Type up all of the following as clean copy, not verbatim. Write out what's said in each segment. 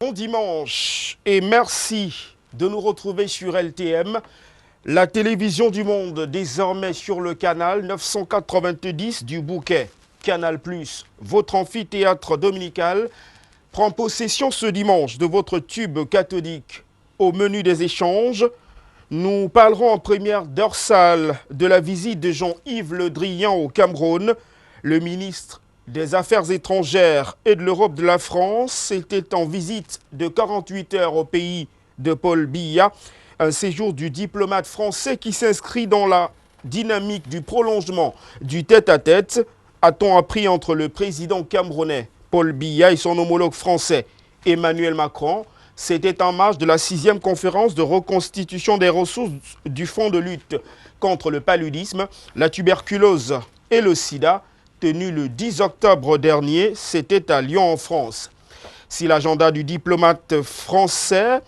Bon dimanche et merci de nous retrouver sur LTM, la télévision du monde, désormais sur le canal 990 du bouquet. Canal+, votre amphithéâtre dominical, prend possession ce dimanche de votre tube cathodique. Au menu des échanges, nous parlerons en première dorsale de la visite de Jean-Yves Le Drian au Cameroun. Le ministre des Affaires étrangères et de l'Europe de la France était en visite de 48 heures au pays de Paul Biya. Un séjour du diplomate français qui s'inscrit dans la dynamique du prolongement du tête-à-tête, a-t-on appris, entre le président camerounais Paul Biya et son homologue français Emmanuel Macron. C'était en marge de la 6e conférence de reconstitution des ressources du Fonds de lutte contre le paludisme, la tuberculose et le sida, tenue le 10 octobre dernier. C'était à Lyon en France. Si l'agenda du diplomate français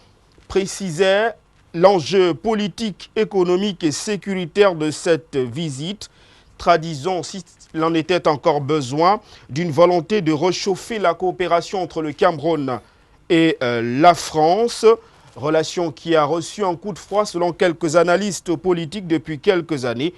précisait l'enjeu politique, économique et sécuritaire de cette visite, traduisons, s'il en était encore besoin, d'une volonté de réchauffer la coopération entre le Cameroun et la France, relation qui a reçu un coup de froid selon quelques analystes politiques depuis quelques années.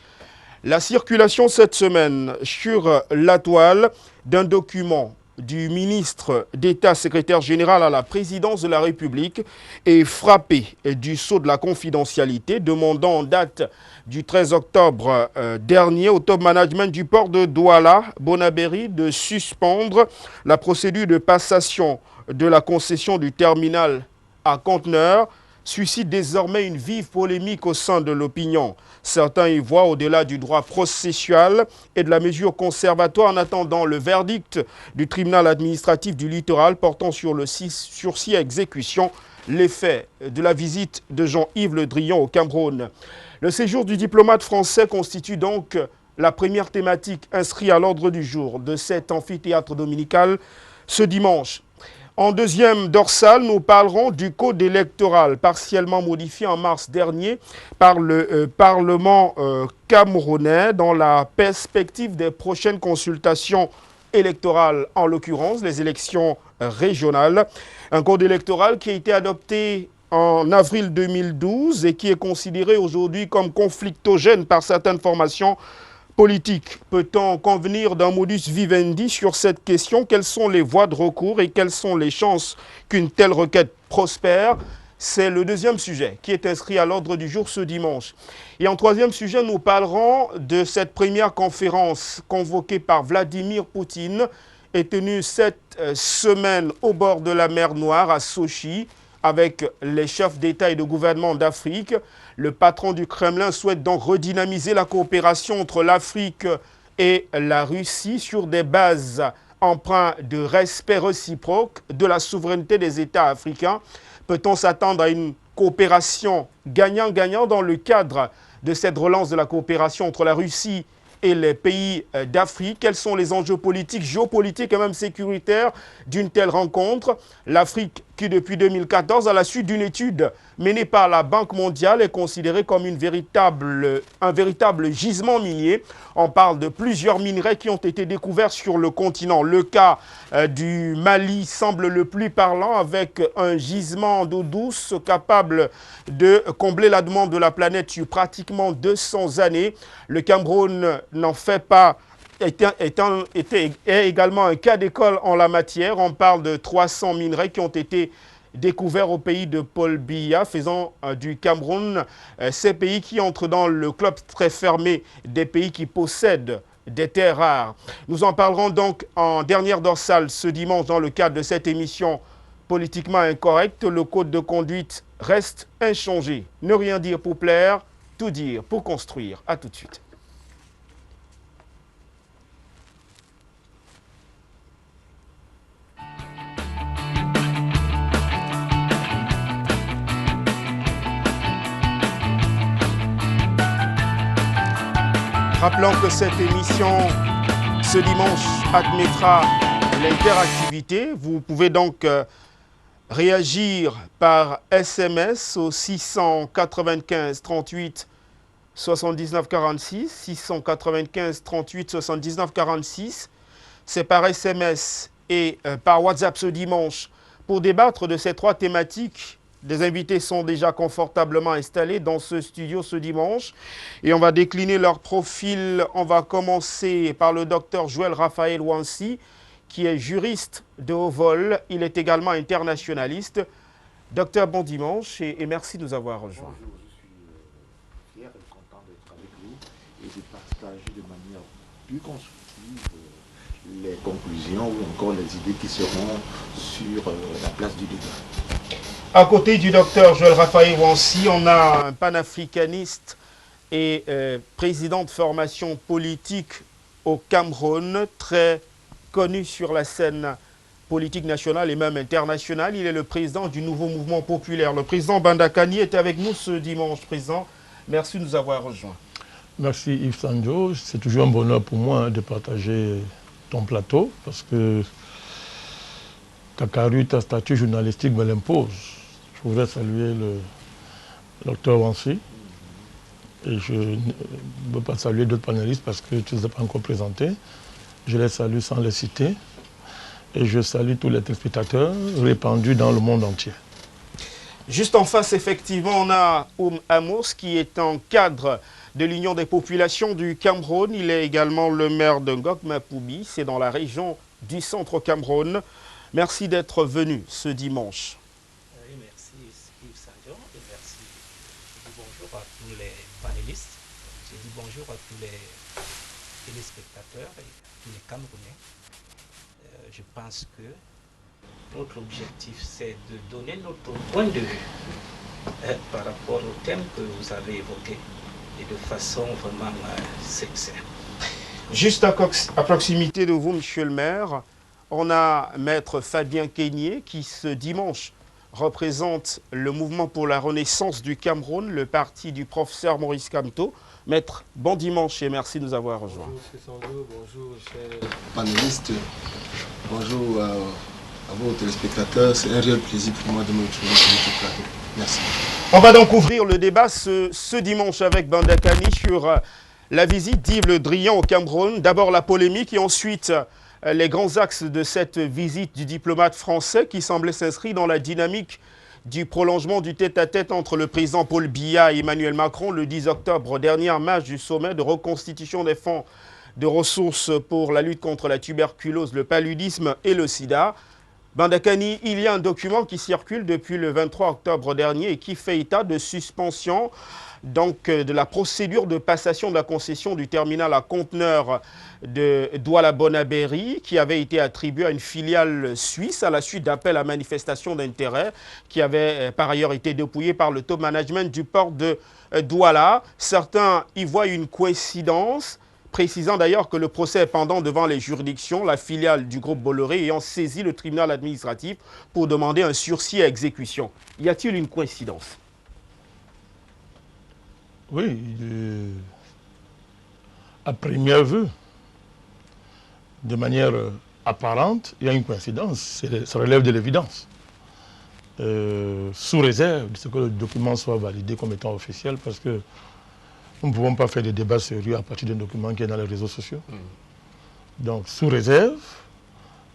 La circulation cette semaine sur la toile d'un document du ministre d'État secrétaire général à la présidence de la République est frappée du sceau de la confidentialité, demandant en date du 13 octobre dernier au top management du port de Douala, Bonabéry, de suspendre la procédure de passation de la concession du terminal à conteneurs, suscite désormais une vive polémique au sein de l'opinion. Certains y voient au-delà du droit processual et de la mesure conservatoire en attendant le verdict du tribunal administratif du littoral portant sur le sursis à exécution l'effet de la visite de Jean-Yves Le Drian au Cameroun. Le séjour du diplomate français constitue donc la première thématique inscrite à l'ordre du jour de cet amphithéâtre dominical ce dimanche. En deuxième dorsale, nous parlerons du code électoral partiellement modifié en mars dernier par le Parlement camerounais dans la perspective des prochaines consultations électorales, en l'occurrence les élections régionales. Un code électoral qui a été adopté en avril 2012 et qui est considéré aujourd'hui comme conflictogène par certaines formations politique. Peut-on convenir d'un modus vivendi sur cette question? Quelles sont les voies de recours et quelles sont les chances qu'une telle requête prospère? C'est le deuxième sujet qui est inscrit à l'ordre du jour ce dimanche. Et en troisième sujet, nous parlerons de cette première conférence convoquée par Vladimir Poutine et tenue cette semaine au bord de la mer Noire à Sochi, avec les chefs d'État et de gouvernement d'Afrique. Le patron du Kremlin souhaite donc redynamiser la coopération entre l'Afrique et la Russie sur des bases empreintes de respect réciproque de la souveraineté des États africains. Peut-on s'attendre à une coopération gagnant-gagnant dans le cadre de cette relance de la coopération entre la Russie et les pays d'Afrique? Quels sont les enjeux politiques, géopolitiques et même sécuritaires d'une telle rencontre? L'Afrique, qui depuis 2014, à la suite d'une étude menée par la Banque mondiale, est considérée comme un véritable gisement minier. On parle de plusieurs minerais qui ont été découverts sur le continent. Le cas du Mali semble le plus parlant, avec un gisement d'eau douce capable de combler la demande de la planète sur pratiquement 200 années. Le Cameroun n'en fait pas, est également un cas d'école en la matière. On parle de 300 minerais qui ont été découverts au pays de Paul Biya, faisant du Cameroun ces pays qui entrent dans le club très fermé des pays qui possèdent des terres rares. Nous en parlerons donc en dernière dorsale ce dimanche dans le cadre de cette émission politiquement incorrecte. Le code de conduite reste inchangé. Ne rien dire pour plaire, tout dire pour construire. À tout de suite. Rappelons que cette émission, ce dimanche, admettra l'interactivité. Vous pouvez donc réagir par SMS au 695 38 79 46, 695 38 79 46. C'est par SMS et par WhatsApp ce dimanche Pour débattre de ces trois thématiques, des invités sont déjà confortablement installés dans ce studio ce dimanche et on va décliner leur profil. On va commencer par le docteur Joël Raphaël Wansi, qui est juriste de haut vol. Il est également internationaliste. Docteur, bon dimanche et merci de nous avoir rejoints. Bonjour, je suis fier et content d'être avec vous et de partager de manière plus constructive les conclusions ou encore les idées qui seront sur la place du débat. À côté du docteur Joël Raphaël Wansi, on a un panafricaniste et président de formation politique au Cameroun, très connu sur la scène politique nationale et même internationale. Il est le président du nouveau mouvement populaire. Le président Bandakani est avec nous ce dimanche. Président, merci de nous avoir rejoints. Merci Yves Sanjo. C'est toujours un bonheur pour moi de partager ton plateau parce que ta carrure, ta statut journalistique me l'impose. Je voudrais saluer le docteur Wansi et je ne veux pas saluer d'autres panélistes parce que tu ne les as pas encore présentés. Je les salue sans les citer et je salue tous les téléspectateurs répandus dans le monde entier. Juste en face, effectivement, on a Amos qui est en cadre de l'Union des populations du Cameroun. Il est également le maire de Ngok Mapoubi, c'est dans la région du centre Cameroun. Merci d'être venu ce dimanche. Oui, merci Yves Sanjo et merci. Je dis bonjour à tous les panélistes. Je dis bonjour à tous les téléspectateurs et à tous les Camerounais. Je pense que notre objectif, c'est de donner notre point de vue par rapport au thème que vous avez évoqué et de façon vraiment sincère. Juste à proximité de vous, monsieur le maire, on a maître Fabien Keigné qui ce dimanche représente le mouvement pour la renaissance du Cameroun, le parti du professeur Maurice Kamto. Maître, bon dimanche et merci de nous avoir rejoints. Bonjour M. Sanjo, bonjour chers panélistes, bonjour à vos téléspectateurs. C'est un réel plaisir pour moi de me retrouver sur votre plateau. Merci. On va donc ouvrir le débat ce dimanche avec Bandakani sur la visite d'Yves Le Drian au Cameroun. D'abord la polémique et ensuite les grands axes de cette visite du diplomate français qui semblait s'inscrire dans la dynamique du prolongement du tête-à-tête entre le président Paul Biya et Emmanuel Macron le 10 octobre, dernière marche du sommet de reconstitution des fonds de ressources pour la lutte contre la tuberculose, le paludisme et le sida. Bandakani, il y a un document qui circule depuis le 23 octobre dernier et qui fait état de suspension de la procédure de passation de la concession du terminal à conteneurs de Douala-Bonabéry qui avait été attribué à une filiale suisse à la suite d'appels à manifestation d'intérêt qui avait par ailleurs été dépouillé par le top management du port de Douala. Certains y voient une coïncidence, précisant d'ailleurs que le procès est pendant devant les juridictions, la filiale du groupe Bolloré ayant saisi le tribunal administratif pour demander un sursis à exécution. Y a-t-il une coïncidence ? Oui, à première vue, de manière apparente, il y a une coïncidence, ça relève de l'évidence. Sous réserve de ce que le document soit validé comme étant officiel, parce que nous ne pouvons pas faire des débats sérieux à partir d'un document qui est dans les réseaux sociaux. Donc, sous réserve,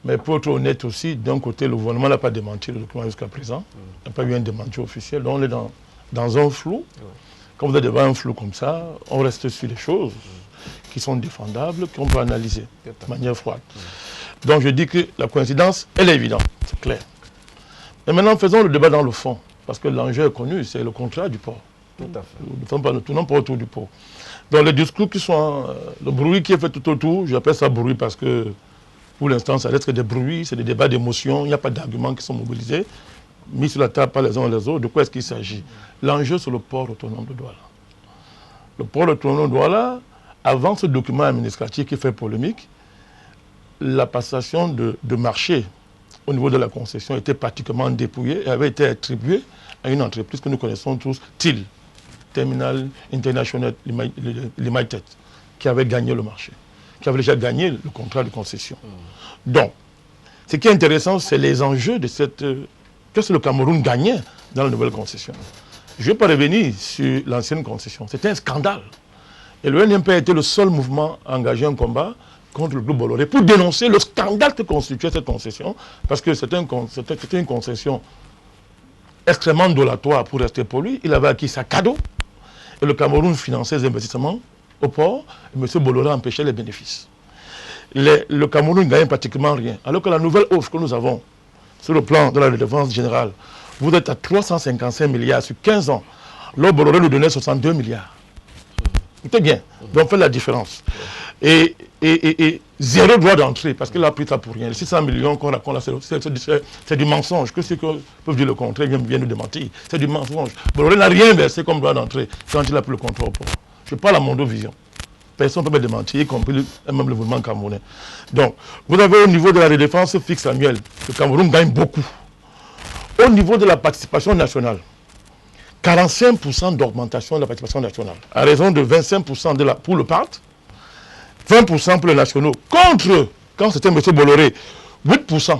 mais pour être honnête aussi, d'un côté, le gouvernement n'a pas démenti le document jusqu'à présent. Il n'y a pas eu un démenti officiel. Donc, on est dans un flou. Quand vous êtes devant un flou comme ça, on reste sur les choses qui sont défendables, qu'on peut analyser de manière froide. Donc, je dis que la coïncidence, elle est évidente, c'est clair. Mais maintenant, faisons le débat dans le fond, parce que l'enjeu est connu, c'est le contrat du port. Tout à fait. Nous ne tournons pas autour du port. Donc, les discours qui sont, le bruit qui est fait tout autour, j'appelle ça bruit parce que, pour l'instant, ça reste que des bruits, c'est des débats d'émotions, il n'y a pas d'arguments qui sont mobilisés, mis sur la table par les uns et les autres. De quoi est-ce qu'il s'agit? L'enjeu, c'est le port autonome de Douala. Le port autonome de Douala, avant ce document administratif qui fait polémique, la passation de marché au niveau de la concession était pratiquement dépouillée et avait été attribuée à une entreprise que nous connaissons tous, TIL, Terminal International Limited, qui avait gagné le marché, qui avait déjà gagné le contrat de concession. Donc, ce qui est intéressant, c'est les enjeux de cette... Qu'est-ce que le Cameroun gagnait dans la nouvelle concession? Je ne vais pas revenir sur l'ancienne concession. C'était un scandale. Et le NMP a été le seul mouvement à engager un combat contre le groupe Bolloré pour dénoncer le scandale que constituait cette concession, parce que c'était une concession extrêmement dolatoire pour rester poli. Il avait acquis ça cadeau, et le Cameroun finançait les investissements au port, et M. Bolloré empêchait les bénéfices. Le Cameroun ne gagne pratiquement rien, alors que la nouvelle offre que nous avons sur le plan de la redevance générale, vous êtes à 355 milliards sur 15 ans, là Bolloré nous donnait 62 milliards. C'était bien, donc faites la différence. Et zéro droit d'entrée, parce qu'il a pris ça pour rien. Les 600 millions qu'on raconte là, c'est du mensonge. Que ceux qui peuvent dire le contraire viennent nous démentir. C'est du mensonge. Bolloré n'a rien versé comme droit d'entrée quand il a pris le contrôle au port. Je parle à Mondovision. Personne ne peut me démentir, y compris même le gouvernement camerounais. Donc, vous avez au niveau de la redéfense fixe annuelle, le Cameroun gagne beaucoup. Au niveau de la participation nationale, 45% d'augmentation de la participation nationale, à raison de 25% pour le PART, 20% pour les nationaux, contre, quand c'était M. Bolloré, 8%,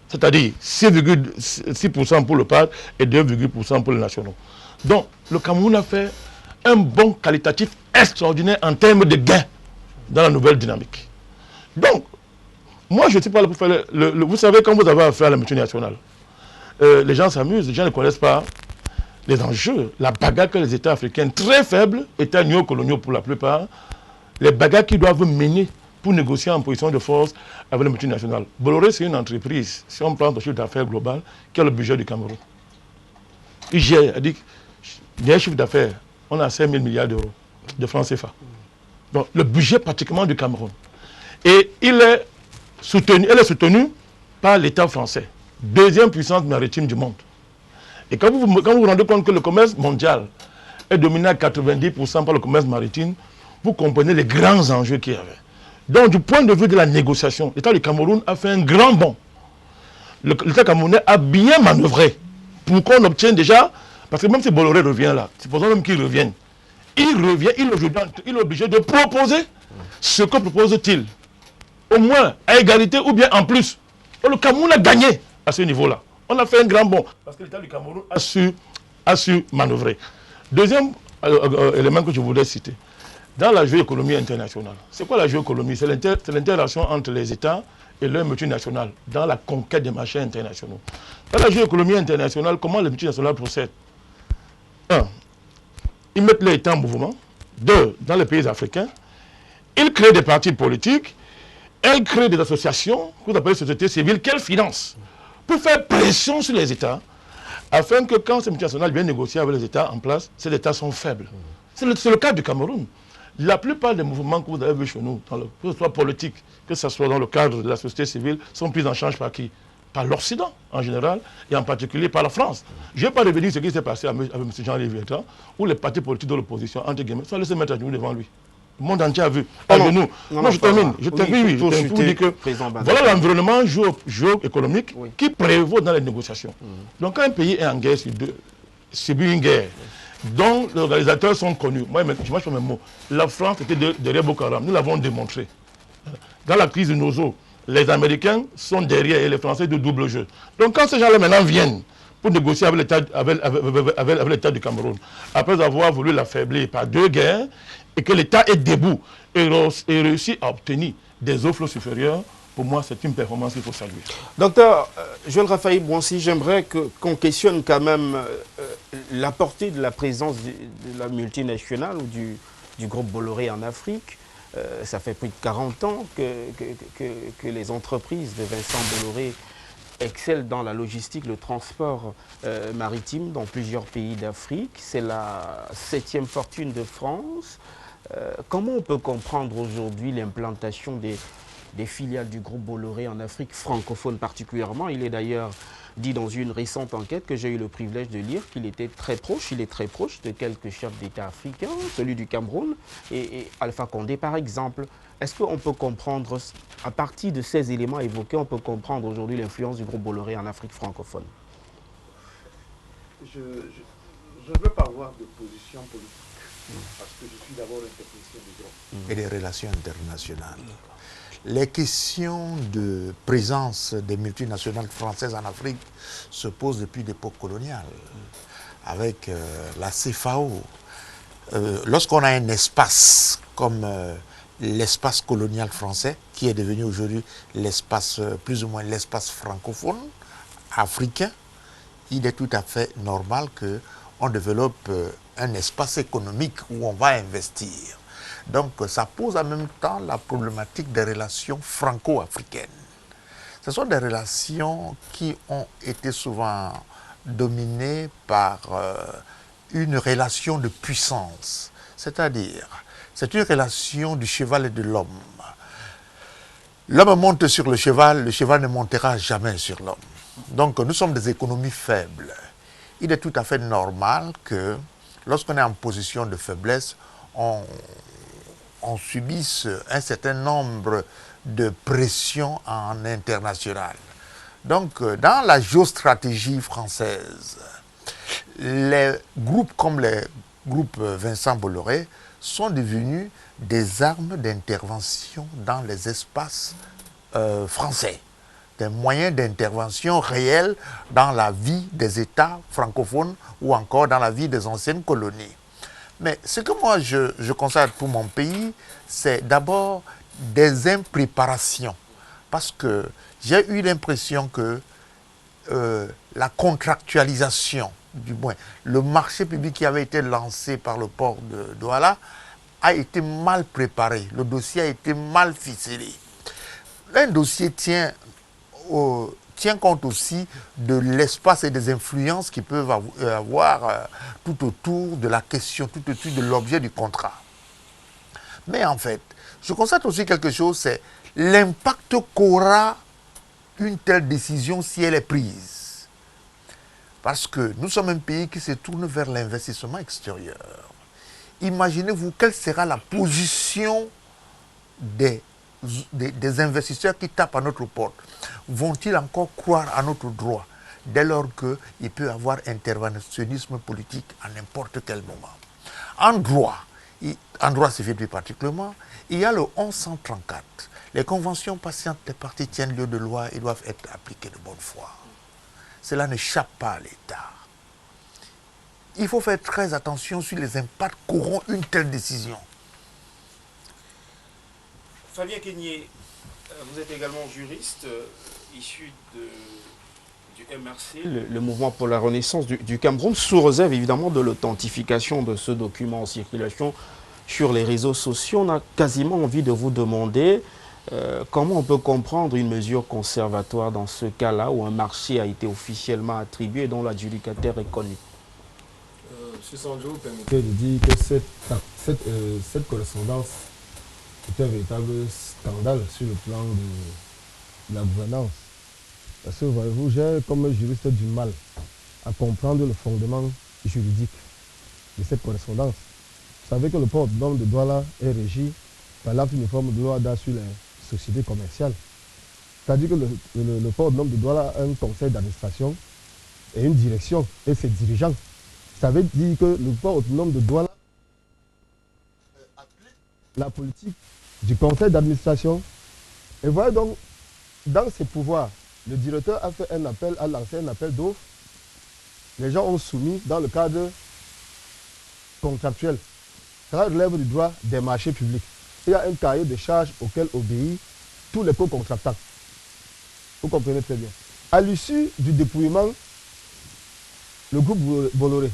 c'est-à-dire 6,6% pour le PART et 2,8% pour les nationaux. Donc, le Cameroun a fait un bond qualitatif extraordinaire en termes de gains dans la nouvelle dynamique. Donc, moi, je ne suis pas là pour faire vous savez, quand vous avez affaire à la multinationale, les gens s'amusent, les gens ne connaissent pas les enjeux, la bagarre que les États africains, très faibles, États néocoloniaux pour la plupart, les bagarres qu'ils doivent mener pour négocier en position de force avec les multinationales. Bolloré, c'est une entreprise, si on prend le chiffre d'affaires global, qui a le budget du Cameroun. IGE a dit qu'il y a un chiffre d'affaires, on a 5 000 milliards d'euros de francs CFA. Donc, le budget pratiquement du Cameroun. Et elle est soutenue par l'État français, deuxième puissance maritime du monde. Et quand vous vous rendez compte que le commerce mondial est dominé à 90% par le commerce maritime, vous comprenez les grands enjeux qu'il y avait. Donc, du point de vue de la négociation, l'État du Cameroun a fait un grand bond. L'État camerounais a bien manœuvré pour qu'on obtienne déjà, parce que même si Bolloré revient là, supposons même qu'il revienne, il est obligé de proposer ce que propose-t-il. Au moins à égalité ou bien en plus. Le Cameroun a gagné à ce niveau-là. On a fait un grand bond parce que l'État du Cameroun a su manœuvrer. Deuxième élément que je voudrais citer, dans la géoéconomie internationale, c'est quoi la géoéconomie? C'est l'interaction entre les États et leurs multinationales dans la conquête des marchés internationaux. Dans la géoéconomie internationale, comment les multinationales procèdent? 1. Ils mettent les États en mouvement. 2. Dans les pays africains, ils créent des partis politiques, elles créent des associations, qu'on appelle sociétés civiles, qu'elles financent, pour faire pression sur les États, afin que quand ces multinationales viennent négocier avec les États en place, ces États sont faibles. C'est le cas du Cameroun. La plupart des mouvements que vous avez vus chez nous, que ce soit politique, que ce soit dans le cadre de la société civile, sont pris en charge par qui? Par l'Occident en général, et en particulier par la France. Je ne vais pas revenir sur ce qui s'est passé avec M. Jean-Louis Bertrand, où les partis politiques de l'opposition, entre guillemets, sont laissés mettre à genoux devant lui. Le monde entier a vu. Je termine. Je termine pour vous dire que voilà l'environnement géoéconomique qui prévaut dans les négociations. Donc quand un pays est en guerre, subit une guerre, dont les organisateurs sont connus. Moi, je marche pas mes mots. La France était derrière Boko Haram. Nous l'avons démontré. Dans la crise de Nozo, les Américains sont derrière et les Français de double jeu. Donc quand ces gens-là maintenant viennent pour négocier avec l'État du Cameroun, après avoir voulu l'affaiblir par 2 guerres, et que l'État est debout et réussit à obtenir des offres supérieures, pour moi, c'est une performance qu'il faut saluer. Docteur Joël Raphaël Bouanssi, j'aimerais qu'on questionne quand même la portée de la présence de la multinationale ou du groupe Bolloré en Afrique. Ça fait plus de 40 ans que les entreprises de Vincent Bolloré excellent dans la logistique, le transport maritime dans plusieurs pays d'Afrique. C'est la 7e fortune de France. Comment on peut comprendre aujourd'hui l'implantation des filiales du groupe Bolloré en Afrique francophone particulièrement? Il est d'ailleurs dit dans une récente enquête que j'ai eu le privilège de lire qu'il était très proche, il est très proche de quelques chefs d'État africains, celui du Cameroun et Alpha Condé par exemple. Est-ce qu'on peut comprendre, à partir de ces éléments évoqués, on peut comprendre aujourd'hui l'influence du groupe Bolloré en Afrique francophone? Je ne veux pas avoir de position politique, parce que je suis d'abord un technicien du droit et des relations internationales. Les questions de présence des multinationales françaises en Afrique se posent depuis l'époque coloniale, avec la CFAO. Lorsqu'on a un espace comme l'espace colonial français, qui est devenu aujourd'hui l'espace, plus ou moins l'espace francophone, africain, il est tout à fait normal qu'on développe un espace économique où on va investir. Donc ça pose en même temps la problématique des relations franco-africaines. Ce sont des relations qui ont été souvent dominées par une relation de puissance. C'est-à-dire, c'est une relation du cheval et de l'homme. L'homme monte sur le cheval ne montera jamais sur l'homme. Donc nous sommes des économies faibles. Il est tout à fait normal que lorsqu'on est en position de faiblesse, on subisse un certain nombre de pressions en international. Donc dans la géostratégie française, les groupes comme les groupes Vincent Bolloré sont devenus des armes d'intervention dans les espaces français, des moyens d'intervention réels dans la vie des États francophones ou encore dans la vie des anciennes colonies. Mais ce que moi je constate pour mon pays, c'est d'abord des impréparations. Parce que j'ai eu l'impression que la contractualisation, du moins le marché public qui avait été lancé par le port de Douala, a été mal préparé. Le dossier a été mal ficelé. Un dossier tient compte aussi de l'espace et des influences qui peuvent avoir tout autour de la question, tout autour de l'objet du contrat. Mais en fait, je constate aussi quelque chose, c'est l'impact qu'aura une telle décision si elle est prise. Parce que nous sommes un pays qui se tourne vers l'investissement extérieur. Imaginez-vous quelle sera la position des investisseurs qui tapent à notre porte. Vont-ils encore croire à notre droit dès lors qu'il peut y avoir interventionnisme politique à n'importe quel moment? En droit civil plus particulièrement, il y a le 1134. Les conventions patientes des parties tiennent lieu de loi et doivent être appliquées de bonne foi. Cela n'échappe pas à l'État. Il faut faire très attention sur les impacts qu'auront une telle décision. Fabien Kenyé, vous êtes également juriste, issu du MRC, le mouvement pour la renaissance du Cameroun, sous réserve évidemment de l'authentification de ce document en circulation sur les réseaux sociaux. On a quasiment envie de vous demander comment on peut comprendre une mesure conservatoire dans ce cas-là où un marché a été officiellement attribué et dont l'adjudicataire est connu. M. Sanjo, vous permettez de dire que cette correspondance est un véritable scandale sur le plan de la gouvernance. Parce que, voyez-vous, j'ai comme juriste du mal à comprendre le fondement juridique de cette correspondance. Vous savez que le port autonome de Douala est régi par l'acte uniforme de loi sur les sociétés commerciales. C'est-à-dire que le port autonome de Douala a un conseil d'administration et une direction et ses dirigeants. Ça veut dire que le port autonome de Douala applique la politique du conseil d'administration. Et voilà donc, dans ses pouvoirs, le directeur a fait un appel, a lancé un appel d'offres. Les gens ont soumis dans le cadre contractuel. Ça relève du droit des marchés publics. Il y a un cahier de charges auquel obéissent tous les co-contractants. Vous comprenez très bien. À l'issue du dépouillement, le groupe Bolloré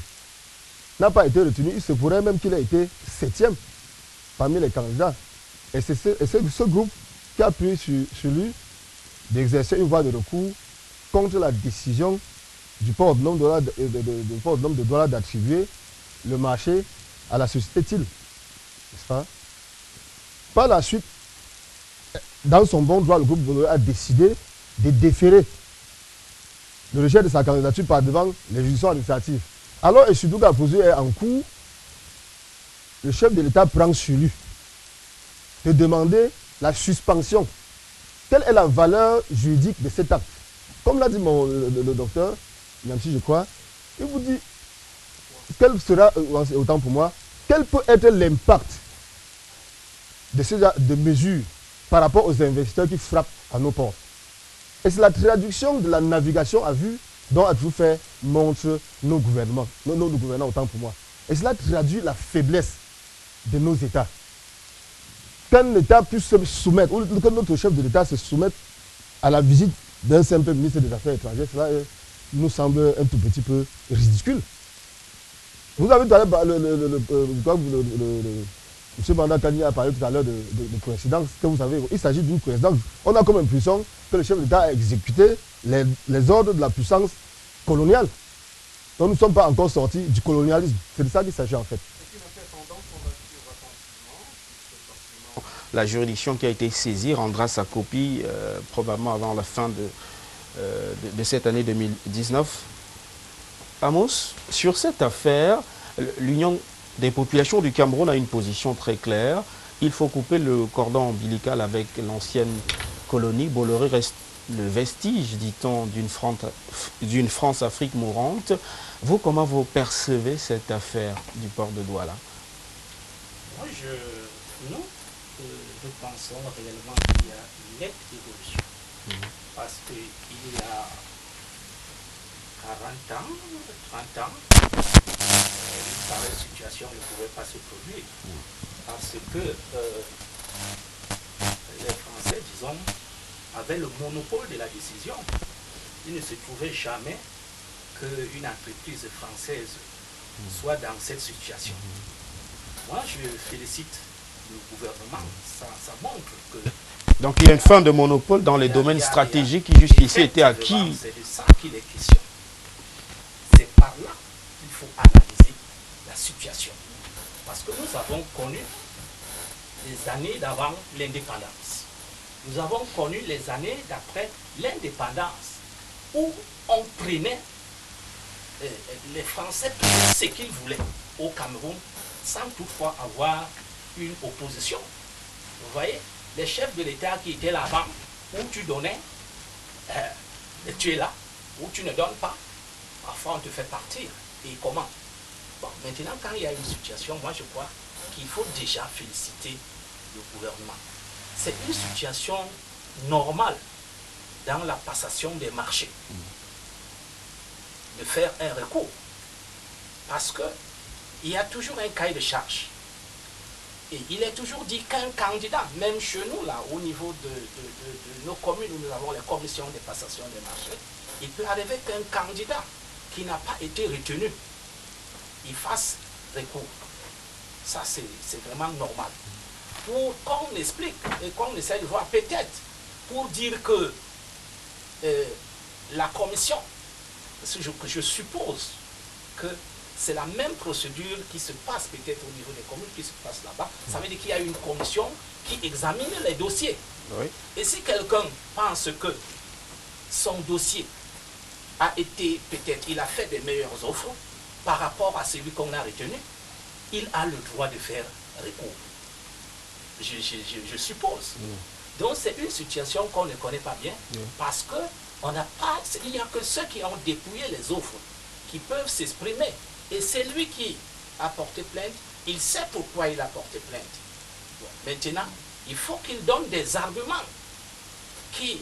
n'a pas été retenu. Il se pourrait même qu'il ait été 7e parmi les candidats. Et c'est ce groupe qui a pris sur lui d'exercer une voie de recours contre la décision du port autonome de Douala d'attribuer le marché à la société TIL. N'est-ce pas? Par la suite, dans son bon droit, le groupe Bolloré a décidé de déférer le rejet de sa candidature par devant les juridictions administratives. Alors, Esudouga Pouzou est en cours, le chef de l'État prend sur lui de demander la suspension. Quelle est la valeur juridique de cet acte? Comme l'a dit le docteur, même si je crois, il vous dit, quel sera, autant pour moi, quel peut être l'impact de ces de mesures par rapport aux investisseurs qui frappent à nos ports? Et c'est la traduction de la navigation à vue dont a toujours fait montre nos gouvernants, nos gouvernants autant pour moi. Et cela traduit la faiblesse de nos États. qu'un État puisse se soumettre, ou que notre chef de l'État se soumette à la visite d'un simple ministre des Affaires étrangères, cela nous semble un tout petit peu ridicule. Vous avez tout à l'heure, M. Bandakani a parlé tout à l'heure de coïncidence, que vous savez, il s'agit d'une coïncidence. On a comme impression que le chef d'État a exécuté les ordres de la puissance coloniale. Donc nous ne sommes pas encore sortis du colonialisme. C'est de ça qu'il s'agit en fait. La juridiction qui a été saisie rendra sa copie probablement avant la fin de cette année 2019. Amos, sur cette affaire, l'Union des populations du Cameroun a une position très claire. Il faut couper le cordon ombilical avec l'ancienne colonie. Bolloré reste le vestige, dit-on, d'une France-Afrique mourante. Vous, comment vous percevez cette affaire du port de Douala? Nous pensons réellement qu'il y a une nette évolution. Parce qu'il y a 40 ans, 30 ans, une pareille situation ne pouvait pas se produire. Parce que les Français, disons, avaient le monopole de la décision. Il ne se trouvait jamais qu'une entreprise française soit dans cette situation. Moi, je félicite le gouvernement. Ça montre que... Donc il y a une fin de monopole dans les domaines stratégiques qui jusqu'ici étaient acquis. C'est de ça qu'il est question. C'est par là qu'il faut analyser la situation. Parce que nous avons connu les années d'avant l'indépendance. Nous avons connu les années d'après l'indépendance, où on prenait, les Français prenaient ce qu'ils voulaient au Cameroun, sans toutefois avoir une opposition. Vous voyez, les chefs de l'État qui étaient là-bas, où tu donnais, tu es là, où tu ne donnes pas, parfois on te fait partir. Et comment? Bon, maintenant, quand il y a une situation, moi je crois qu'il faut déjà féliciter le gouvernement. C'est une situation normale dans la passation des marchés de faire un recours. Parce qu'il y a toujours un cahier de charge. Et il est toujours dit qu'un candidat, même chez nous, là, au niveau de nos communes où nous avons les commissions de passation des marchés, il peut arriver qu'un candidat qui n'a pas été retenu, il fasse recours. Ça, c'est vraiment normal. Pour qu'on explique et qu'on essaie de voir, peut-être, pour dire que la commission, je suppose que c'est la même procédure qui se passe peut-être au niveau des communes, qui se passe là-bas. Ça veut dire qu'il y a une commission qui examine les dossiers. Oui. Et si quelqu'un pense que son dossier a été, peut-être, il a fait des meilleures offres par rapport à celui qu'on a retenu, il a le droit de faire recours. Je suppose. Donc c'est une situation qu'on ne connaît pas bien, parce que on n'a pas, il n'y a que ceux qui ont dépouillé les offres qui peuvent s'exprimer. Et c'est lui qui a porté plainte, il sait pourquoi il a porté plainte. Bon, maintenant, il faut qu'il donne des arguments qui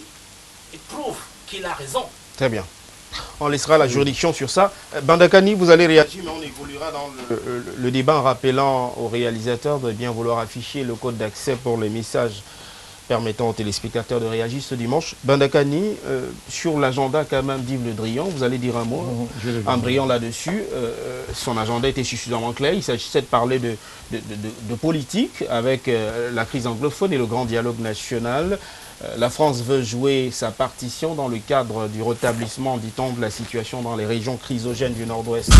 prouvent qu'il a raison. Très bien. On laissera la juridiction sur ça. Bandakani, vous allez réagir, mais on évoluera dans le débat en rappelant aux réalisateurs de bien vouloir afficher le code d'accès pour les messages permettant aux téléspectateurs de réagir ce dimanche. Bandakani, sur l'agenda quand même d'Yves Le Drian, vous allez dire un mot en brillant là-dessus. Son agenda était suffisamment clair. Il s'agissait de parler de politique avec la crise anglophone et le grand dialogue national. La France veut jouer sa partition dans le cadre du rétablissement, dit-on, de la situation dans les régions chrysogènes du nord-ouest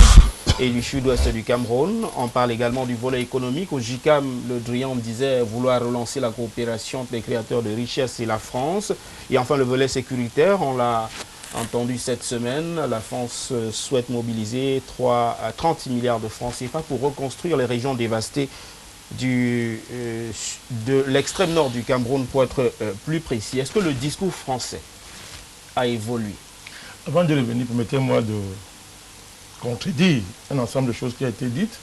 et du sud-ouest du Cameroun. On parle également du volet économique. Au JICAM, Le Drian disait vouloir relancer la coopération entre les créateurs de richesses et la France. Et enfin, le volet sécuritaire, on l'a entendu cette semaine, la France souhaite mobiliser 30 milliards de francs CFA pour reconstruire les régions dévastées de l'extrême nord du Cameroun, pour être plus précis. Est-ce que le discours français a évolué? Avant de revenir, permettez-moi de contredire un ensemble de choses qui a été dites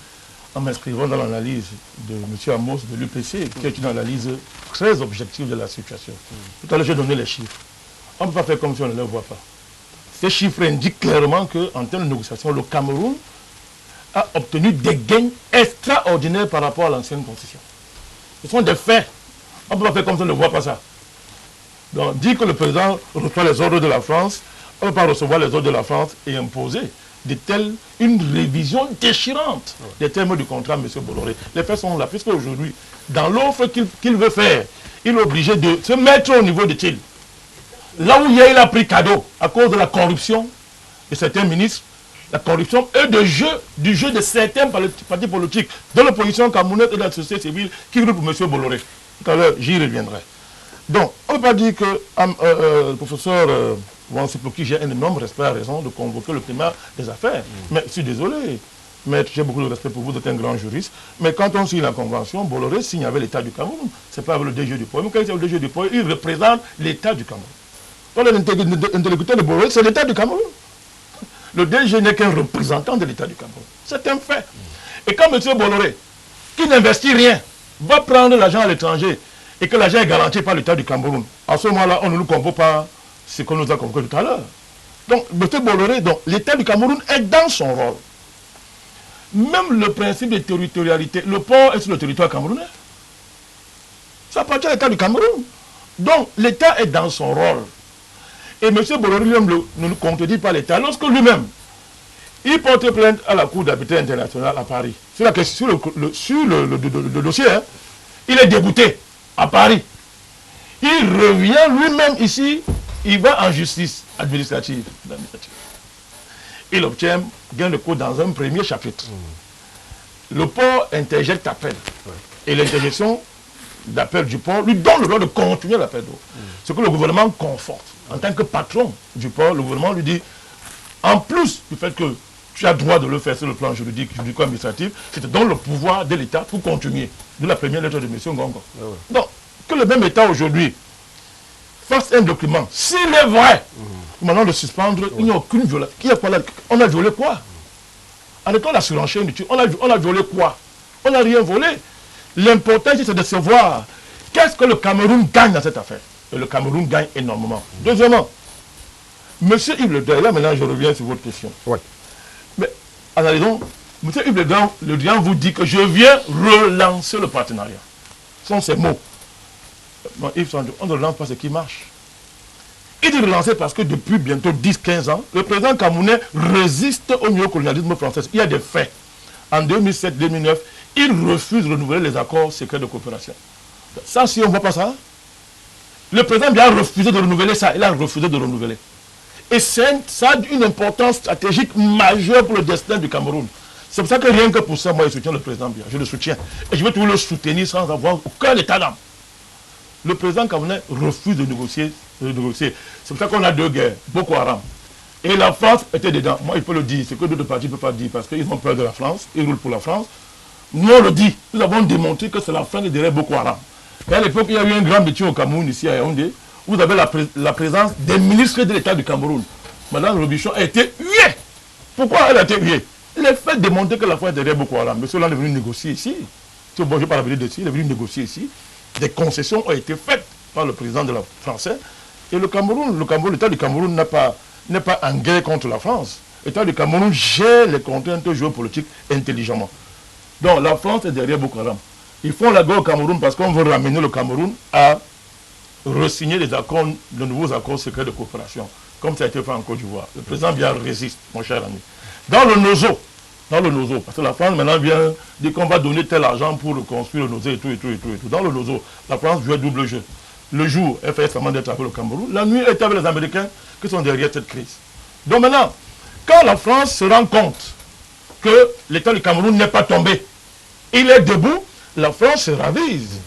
en m'inscrivant dans l'analyse de M. Amos de l'UPC, qui est une analyse très objective de la situation. Tout à l'heure, j'ai donné les chiffres. On ne peut pas faire comme si on ne les voit pas. Ces chiffres indiquent clairement qu'en termes de négociation, le Cameroun a obtenu des gains extraordinaires par rapport à l'ancienne constitution. Ce sont des faits. On ne peut pas faire comme ça, on ne voit pas ça. Donc, dire que le président reçoit les ordres de la France, on ne peut pas recevoir les ordres de la France et imposer une révision déchirante des termes du contrat, M. Bolloré. Les faits sont là, puisque aujourd'hui, dans l'offre qu'il veut faire, il est obligé de se mettre au niveau de Thiel. Là où il a pris cadeau à cause de la corruption de certains ministres, la corruption et du jeu de certains partis politiques de l'opposition camerounaise et de la société civile qui roulent pour M. Bolloré. Tout à l'heure, j'y reviendrai. Donc, on ne peut pas dire que le professeur Wansi, pour qui j'ai un énorme respect, a raison de convoquer le primat des affaires. Mais je suis désolé, maître, j'ai beaucoup de respect pour vous, vous êtes un grand juriste. Mais quand on signe la convention, Bolloré signe avec l'État du Cameroun. Ce n'est pas avec le DG du Pôle. Mais quand il est avec le DG du Pôle, il représente l'État du Cameroun. Donc, l'interlocuteur de Bolloré, c'est l'État du Cameroun. Le DG n'est qu'un représentant de l'État du Cameroun. C'est un fait. Et quand M. Bolloré, qui n'investit rien, va prendre l'argent à l'étranger et que l'argent est garanti par l'État du Cameroun, à ce moment-là, on ne nous convoque pas ce qu'on nous a convoqué tout à l'heure. Donc, M. Bolloré, l'État du Cameroun est dans son rôle. Même le principe de territorialité, le port est sur le territoire camerounais. Ça appartient à l'État du Cameroun. Donc, l'État est dans son rôle. Et M. Bolloré lui-même ne nous contredit pas l'État. Lorsque lui-même, il porte plainte à la Cour d'arbitrage internationale à Paris, sur le dossier, hein, il est débouté à Paris. Il revient lui-même ici, il va en justice administrative. Il obtient gain de cause dans un premier chapitre. Le port interjecte appel. Et l'interjection d'appel du port lui donne le droit de continuer l'appel d'eau. Ce que le gouvernement conforte. En tant que patron du port, le gouvernement lui dit, en plus du fait que tu as droit de le faire sur le plan juridique, juridico-administratif, c'est dans le pouvoir de l'État pour continuer. De la première lettre de M. Ngongo. Donc, que le même État aujourd'hui fasse un document, s'il est vrai, maintenant de suspendre, il n'y a aucune violation. On a violé quoi? Arrêtons la surenchère inutile. On a violé quoi? On n'a rien volé. L'important, c'est de savoir qu'est-ce que le Cameroun gagne dans cette affaire. Et le Cameroun gagne énormément. Deuxièmement, M. Yves Le Drian, là maintenant je reviens sur votre question. Oui. Mais analysons, M. Yves Le Drian vous dit que je viens relancer le partenariat. Ce sont ces mots. Non, Yves Sandro, on ne relance pas ce qui marche. Il dit relancer parce que depuis bientôt 10-15 ans, le président camerounais résiste au néocolonialisme français. Il y a des faits. En 2007-2009, il refuse de renouveler les accords secrets de coopération. Ça, si on ne voit pas ça, le président a refusé de renouveler ça. Il a refusé de renouveler. Et ça a une importance stratégique majeure pour le destin du Cameroun. C'est pour ça que rien que pour ça, moi, je soutiens le président Biya. Je le soutiens. Et je vais toujours le soutenir sans avoir aucun état d'âme. Le président camerounais refuse de négocier. C'est pour ça qu'on a deux guerres, Boko Haram. Et la France était dedans. Moi, il peut le dire. C'est que d'autres partis ne peuvent pas dire parce qu'ils ont peur de la France. Ils roulent pour la France. Nous, on le dit. Nous avons démontré que c'est la fin derrière Boko Haram. Mais à l'époque, il y a eu un grand meeting au Cameroun, ici à Yaoundé. Vous avez la présence des ministres de l'État du Cameroun. Madame Robichon a été huée. Pourquoi elle a été huée? Les faits démontrent que la France est derrière Boko Haram. Monsieur là est venu négocier ici. Bon, je ne vais pas revenir dessus. Il est venu négocier ici. Des concessions ont été faites par le président de la français. Et l'État du Cameroun n'est pas en guerre contre la France. L'État du Cameroun gère les contraintes géopolitiques intelligemment. Donc la France est derrière Boko Haram. Ils font la guerre au Cameroun parce qu'on veut ramener le Cameroun à re-signer de nouveaux accords secrets de coopération, comme ça a été fait en Côte d'Ivoire. Le président Biya résiste, mon cher ami. Dans le Nozo, parce que la France maintenant vient dire qu'on va donner tel argent pour reconstruire le Nozo et tout. Dans le Nozo, la France joue un double jeu. Le jour, elle fait extrêmement d'être avec le Cameroun. La nuit, elle est avec les Américains qui sont derrière cette crise. Donc maintenant, quand la France se rend compte que l'État du Cameroun n'est pas tombé, il est debout, la France se ravise.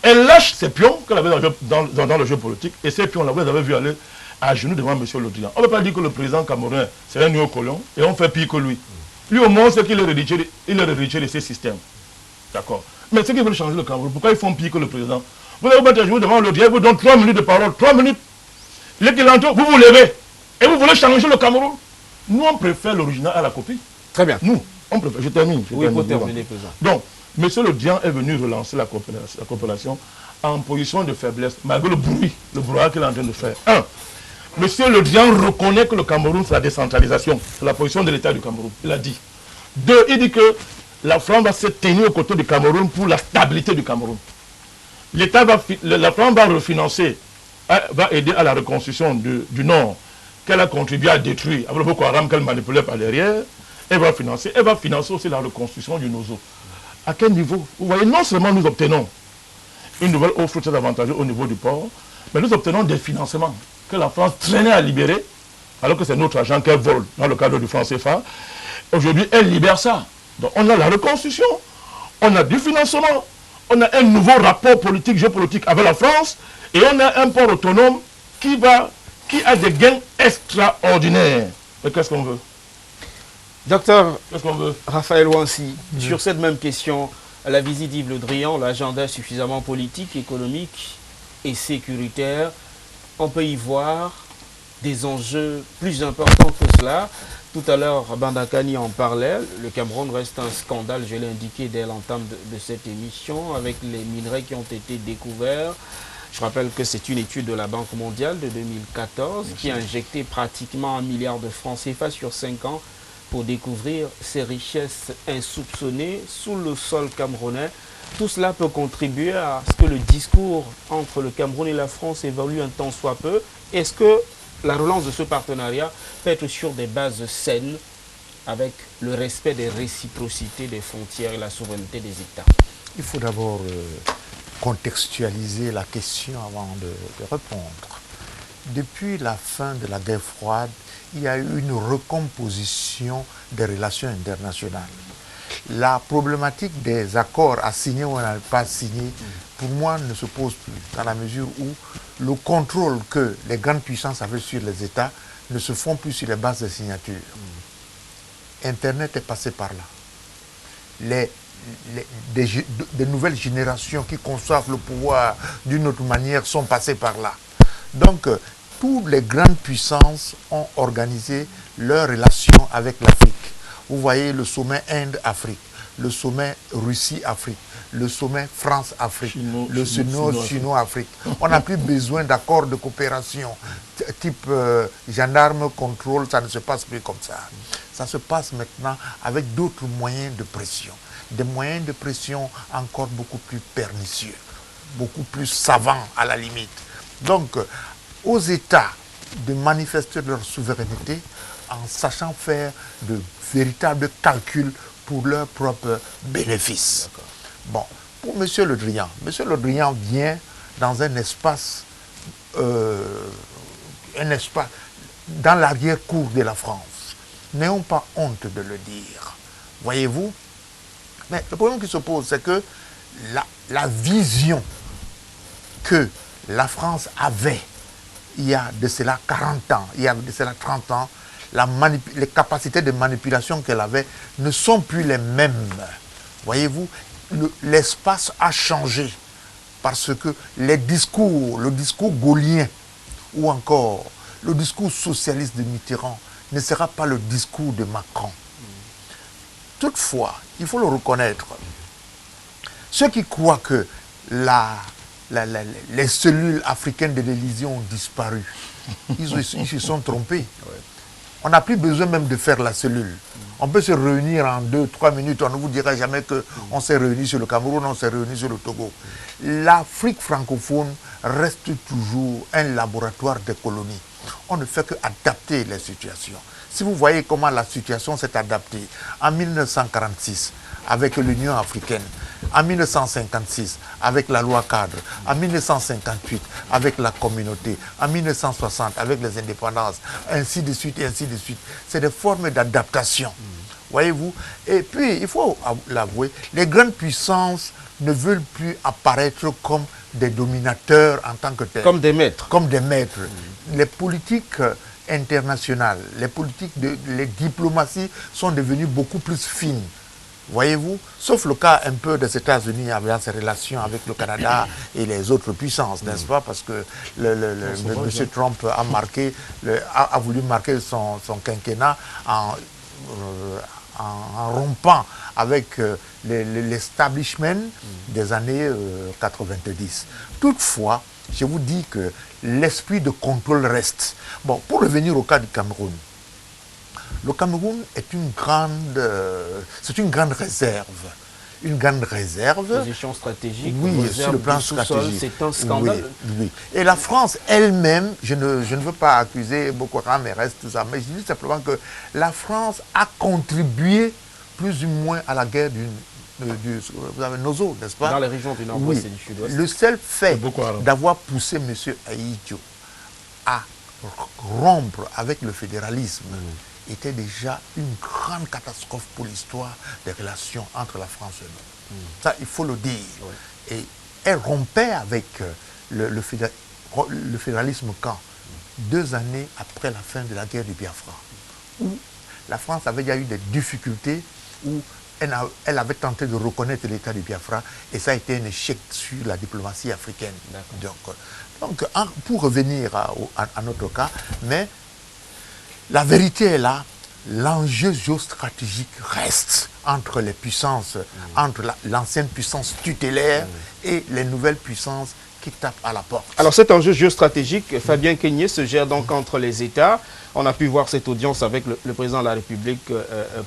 Elle lâche ses pions qu'elle avait dans le jeu politique, et ces pions-là, vous les avez vus aller à genoux devant M. Le Drian. On ne peut pas dire que le président camerounais, c'est un néocolon, et on fait pire que lui. Lui, au moins, c'est qu'il est héritier de ces systèmes. D'accord. Mais ceux qui veulent changer le Cameroun, pourquoi ils font pire que le président? Vous allez vous mettre à genoux devant le Drian, vous donne 3 minutes de parole, 3 minutes. L'équilanto, vous vous levez, et vous voulez changer le Cameroun. Nous, on préfère l'original à la copie. Très bien. Nous, on préfère. Je termine. Oui, il faut terminer, président. Donc, M. Le Drian est venu relancer la coopération en position de faiblesse, malgré le brouhaha qu'il est en train de faire. 1. M. Le Drian reconnaît que le Cameroun, c'est la décentralisation, c'est la position de l'État du Cameroun. Il a dit. 2. Il dit que la France va se tenir aux côtés du Cameroun pour la stabilité du Cameroun. la France va refinancer, va aider à la reconstruction du Nord, qu'elle a contribué à détruire, avec le Boko Haram qu'elle manipulait par derrière. Elle va financer aussi la reconstruction du Nozo. À quel niveau? Vous voyez, non seulement nous obtenons une nouvelle offre très avantageuse au niveau du port, mais nous obtenons des financements que la France traînait à libérer, alors que c'est notre argent qu'elle vole dans le cadre du franc CFA. Aujourd'hui, elle libère ça. Donc on a la reconstruction, on a du financement, on a un nouveau rapport politique, géopolitique avec la France, et on a un port autonome qui a des gains extraordinaires. Mais qu'est-ce qu'on veut? Docteur Qu'est-ce qu'on veut? Raphaël Ouanssi, sur cette même question, la visite d'Yves Le Drian, l'agenda suffisamment politique, économique et sécuritaire, on peut y voir des enjeux plus importants que cela. Tout à l'heure, Bandakani en parlait, le Cameroun reste un scandale, je l'ai indiqué dès l'entame de cette émission, avec les minerais qui ont été découverts. Je rappelle que c'est une étude de la Banque mondiale de 2014 qui a injecté pratiquement 1 milliard de francs CFA sur 5 ans pour découvrir ces richesses insoupçonnées sous le sol camerounais. Tout cela peut contribuer à ce que le discours entre le Cameroun et la France évolue un tant soit peu. Est-ce que la relance de ce partenariat peut être sur des bases saines avec le respect des réciprocités des frontières et la souveraineté des États? Il faut d'abord contextualiser la question avant de répondre. Depuis la fin de la guerre froide, il y a eu une recomposition des relations internationales. La problématique des accords à signer ou à ne pas signer, pour moi, ne se pose plus, dans la mesure où le contrôle que les grandes puissances avaient sur les États ne se font plus sur les bases de signature. Internet est passé par là. Des nouvelles générations qui conçoivent le pouvoir d'une autre manière sont passées par là. Donc, toutes les grandes puissances ont organisé leurs relations avec l'Afrique. Vous voyez le sommet Inde-Afrique, le sommet Russie-Afrique, le sommet France-Afrique, le sommet Chino-Afrique. On n'a plus besoin d'accords de coopération type gendarme, contrôle, ça ne se passe plus comme ça. Ça se passe maintenant avec d'autres moyens de pression. Des moyens de pression encore beaucoup plus pernicieux, beaucoup plus savants à la limite. Donc, aux États de manifester leur souveraineté en sachant faire de véritables calculs pour leur propre bénéfice. Bon, pour M. Le Drian, M. Le Drian vient dans un espace dans l'arrière-cour de la France. N'ayons pas honte de le dire. Voyez-vous? Mais le problème qui se pose, c'est que la vision que la France avait il y a de cela 40 ans, il y a de cela 30 ans, les capacités de manipulation qu'elle avait ne sont plus les mêmes. Voyez-vous, l'espace a changé parce que le discours gaullien ou encore le discours socialiste de Mitterrand ne sera pas le discours de Macron. Toutefois, il faut le reconnaître, ceux qui croient que les cellules africaines de l'Élysée ont disparu, ils se sont trompés. On n'a plus besoin même de faire la cellule. On peut se réunir en 2-3 minutes, on ne vous dira jamais qu'on s'est réunis sur le Cameroun, on s'est réunis sur le Togo. L'Afrique francophone reste toujours un laboratoire de colonies. On ne fait qu'adapter les situations. Si vous voyez comment la situation s'est adaptée en 1946 avec l'Union africaine, en 1956 avec la loi cadre, en 1958 avec la communauté, en 1960 avec les indépendances, ainsi de suite et ainsi de suite. C'est des formes d'adaptation, voyez-vous. Et puis, il faut l'avouer, les grandes puissances ne veulent plus apparaître comme des dominateurs en tant que tels. Comme des maîtres. Comme des maîtres. Les politiques internationales, les diplomaties sont devenues beaucoup plus fines. Voyez-vous, sauf le cas un peu des États-Unis avec ses relations avec le Canada et les autres puissances, n'est-ce pas? Parce que M. Trump a voulu marquer son quinquennat en rompant avec l'establishment des années 90. Toutefois, je vous dis que l'esprit de contrôle reste. Bon, pour revenir au cas du Cameroun, le Cameroun est une grande réserve. une grande réserve. Position stratégique, Oui, sur réserve le plan du sous-sol, stratégique. c'est un scandale. Oui, oui. Et la France elle-même, je ne veux pas accuser Boko Haram et reste tout ça, mais je dis simplement que la France a contribué plus ou moins à la guerre vous avez Nozo, n'est-ce pas? Dans les régions du nord-ouest Oui. et du sud-ouest. Le seul fait Boko Haram. d'avoir poussé M. Ahidjo à rompre avec le fédéralisme était déjà une grande catastrophe pour l'histoire des relations entre la France et nous. Ça, il faut le dire. Et elle rompait avec le fédéralisme quand 2 années après la fin de la guerre du Biafra, où la France avait déjà eu des difficultés, où elle avait tenté de reconnaître l'État du Biafra, et ça a été un échec sur la diplomatie africaine. Donc, pour revenir à notre cas, mais la vérité est là, l'enjeu géostratégique reste entre les puissances, entre l'ancienne puissance tutélaire et les nouvelles puissances qui tapent à la porte. Alors cet enjeu géostratégique, Fabien Kenyé, se gère donc entre les États. On a pu voir cette audience avec le président de la République,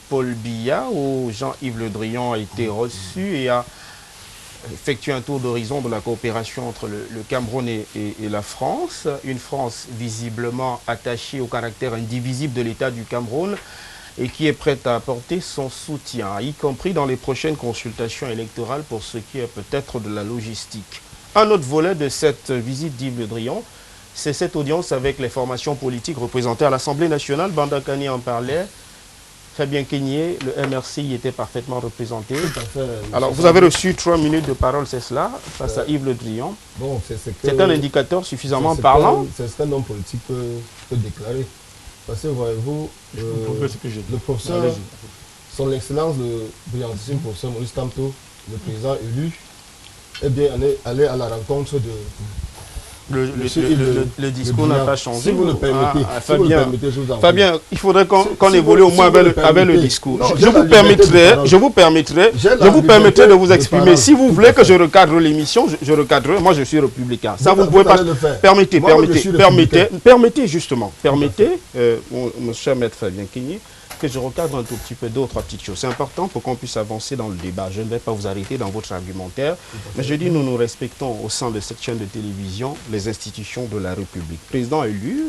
Paul Biya, où Jean-Yves Le Drian a été reçu et a effectué un tour d'horizon de la coopération entre le Cameroun et la France. Une France visiblement attachée au caractère indivisible de l'État du Cameroun et qui est prête à apporter son soutien, y compris dans les prochaines consultations électorales pour ce qui est peut-être de la logistique. Un autre volet de cette visite d'Yves Le Drian, c'est cette audience avec les formations politiques représentées à l'Assemblée nationale. Banda Kani en parlait. Fabien Kenyé, le MRC y était parfaitement représenté. Tout à fait. Alors, vous avez reçu 3 minutes de parole, c'est cela, face à Yves Le Drian. Bon, c'est un indicateur suffisamment parlant. C'est ce qu'un homme politique peut déclarer. Parce que, voyez-vous, le professeur, son excellence, le brillantissime professeur Maurice Kamto, le président élu, est bien allé à la rencontre de... Le discours n'a pas changé. Si vous le permettez, Fabien, il faudrait qu'on évolue au moins avec le discours. Je vous permettrai de vous exprimer. Si vous voulez que je recadre l'émission, je recadrerai. Moi, je suis républicain. Ça, vous ne pouvez pas... Permettez, mon cher maître Fabien Kenyé, que je recadre un tout petit peu 2 ou 3 petites choses. C'est important pour qu'on puisse avancer dans le débat. Je ne vais pas vous arrêter dans votre argumentaire, mais je dis nous respectons au sein de cette chaîne de télévision les institutions de la République. Président élu,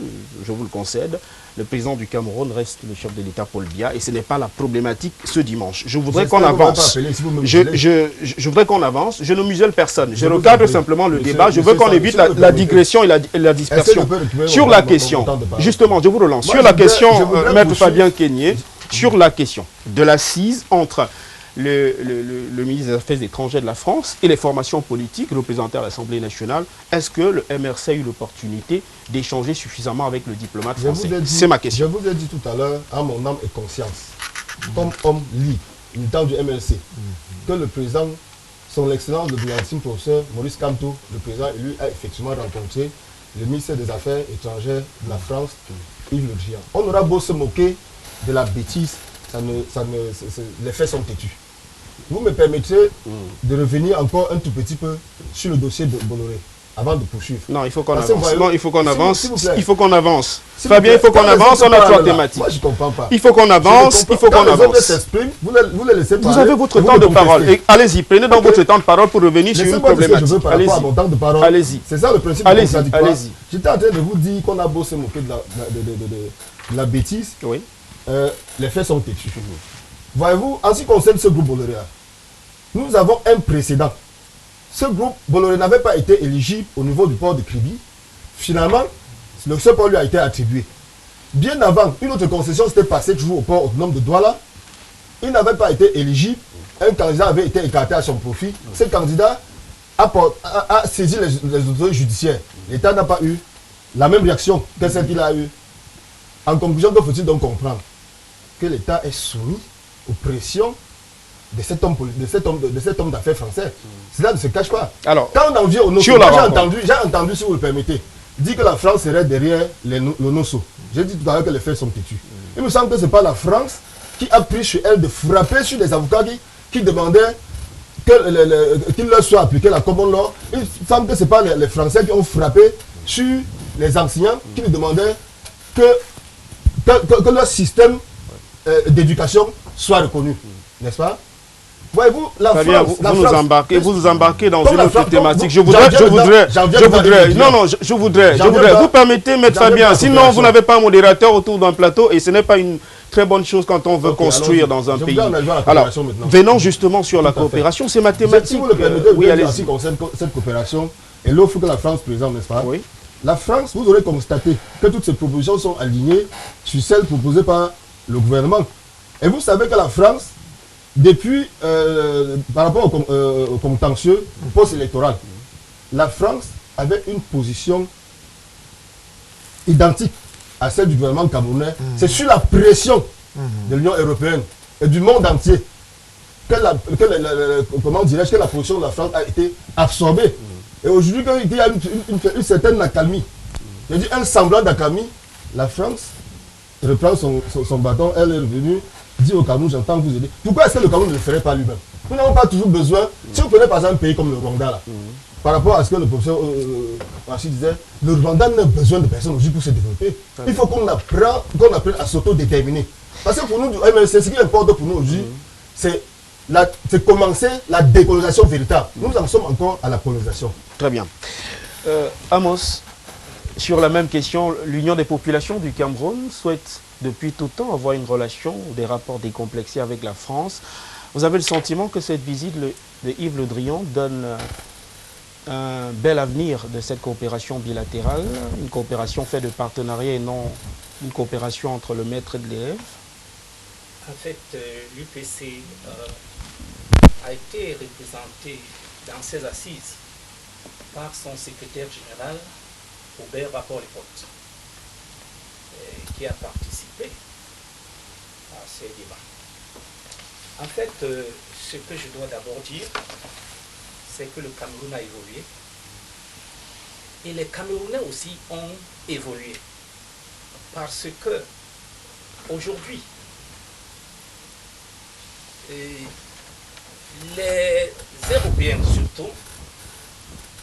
je vous le concède, le président du Cameroun reste le chef de l'État Paul Biya et ce n'est pas la problématique ce dimanche. Je voudrais qu'on avance. Je voudrais qu'on avance. Je ne muselle personne. Je recadre simplement le débat. Je veux qu'on évite la digression et la dispersion. Sur la question, justement, je vous relance. Sur la question, maître Fabien Kenyé, sur la question de l'assise entre le ministre des Affaires étrangères de la France et les formations politiques représentées à l'Assemblée nationale, est-ce que le MRC a eu l'opportunité d'échanger suffisamment avec le diplomate français? C'est ma question. Je vous ai dit tout à l'heure, à mon âme et conscience, comme homme libre, militant du MRC, que le président, son excellence, le brillantissime professeur Maurice Kamto, le président élu, a effectivement rencontré le ministre des Affaires étrangères de la France, Yves Le Drian. On aura beau se moquer de la bêtise, les faits sont têtus. Vous me permettrez de revenir encore un tout petit peu sur le dossier de Bolloré, avant de poursuivre. Non, il faut qu'on avance. Non, il faut qu'on avance. Il faut qu'on avance. Fabien, il faut qu'on avance. On a 3 thématiques. Moi, je ne comprends pas. Il faut qu'on avance. Il faut qu'on avance. Vous les laissez parler. Vous avez votre temps de parole. Allez-y, prenez donc votre temps de parole pour revenir sur une problématique. Allez-y. Allez-y. C'est ça le principe contradictoire. Allez-y. J'étais en train de vous dire qu'on a beau se moquer de la bêtise. Oui. Les faits sont têtus. Voyez-vous, en ce qui concerne ce groupe Bolloré, nous avons un précédent. Ce groupe Bolloré n'avait pas été éligible au niveau du port de Kribi. Finalement, ce port lui a été attribué. Bien avant, une autre concession s'était passée toujours au port autonome de Douala. Il n'avait pas été éligible. Un candidat avait été écarté à son profit. Ce candidat a saisi les autorités judiciaires. L'État n'a pas eu la même réaction que celle qu'il a eue. En conclusion, que faut-il donc comprendre? Que l'État est soumis aux pressions de cet homme d'affaires français. Cela ne se cache pas. Alors, quand on en vient au Nosso, j'ai entendu, si vous le permettez, dire que la France serait derrière le Nosso. J'ai dit tout à l'heure que les faits sont têtus. Il me semble que ce n'est pas la France qui a pris sur elle de frapper sur des avocats qui demandaient qu'il leur soit appliqué la common law. Il me semble que ce n'est pas les Français qui ont frappé sur les enseignants qui lui demandaient que leur système d'éducation soit reconnu. N'est-ce pas? Voyez-vous, la Très bien, France... vous nous embarquez dans Comme une la autre France, thématique. j'en viens Je voudrais. Vous permettez, Maître Fabien, sinon vous n'avez pas un modérateur autour d'un plateau et ce n'est pas une très bonne chose quand on veut construire dans un pays. Alors, venons justement sur la coopération, c'est mathématique. Si vous le permettez, oui, en ce qui concerne cette coopération et l'offre que la France présente, n'est-ce pas? Oui. La France, vous aurez constaté que toutes ces propositions sont alignées sur celles proposées par le gouvernement. Et vous savez que la France, depuis, par rapport au contentieux post-électoral, la France avait une position identique à celle du gouvernement camerounais. C'est sur la pression de l'Union européenne et du monde entier que la position de la France a été absorbée. Et aujourd'hui, quand il y a une certaine accalmie, je dis un semblant d'accalmie, la France reprend son bâton, elle est revenue, dit au Cameroun, j'entends vous aider. Pourquoi est-ce que le Cameroun ne le ferait pas lui-même? Nous n'avons pas toujours besoin, si vous prenez par exemple un pays comme le Rwanda, là, par rapport à ce que le professeur Rachid disait, le Rwanda n'a besoin de personne aujourd'hui pour se développer. Il faut qu'on apprenne à s'autodéterminer. Parce que pour nous, c'est ce qui importe pour nous aujourd'hui, c'est commencer la décolonisation véritable. Nous en sommes encore à la colonisation. Très bien. Amos, sur la même question, l'Union des populations du Cameroun souhaite depuis tout temps avoir une relation ou des rapports décomplexés avec la France. Vous avez le sentiment que cette visite de Yves Le Drian donne un bel avenir de cette coopération bilatérale, une coopération faite de partenariat et non une coopération entre le maître et l'élève? En fait, l'UPC a été représenté dans ses assises par son secrétaire général, Aubert Rapport-Lepote, qui a participé à ces débats. En fait, ce que je dois d'abord dire, c'est que le Cameroun a évolué et les Camerounais aussi ont évolué parce que aujourd'hui, les Européens surtout,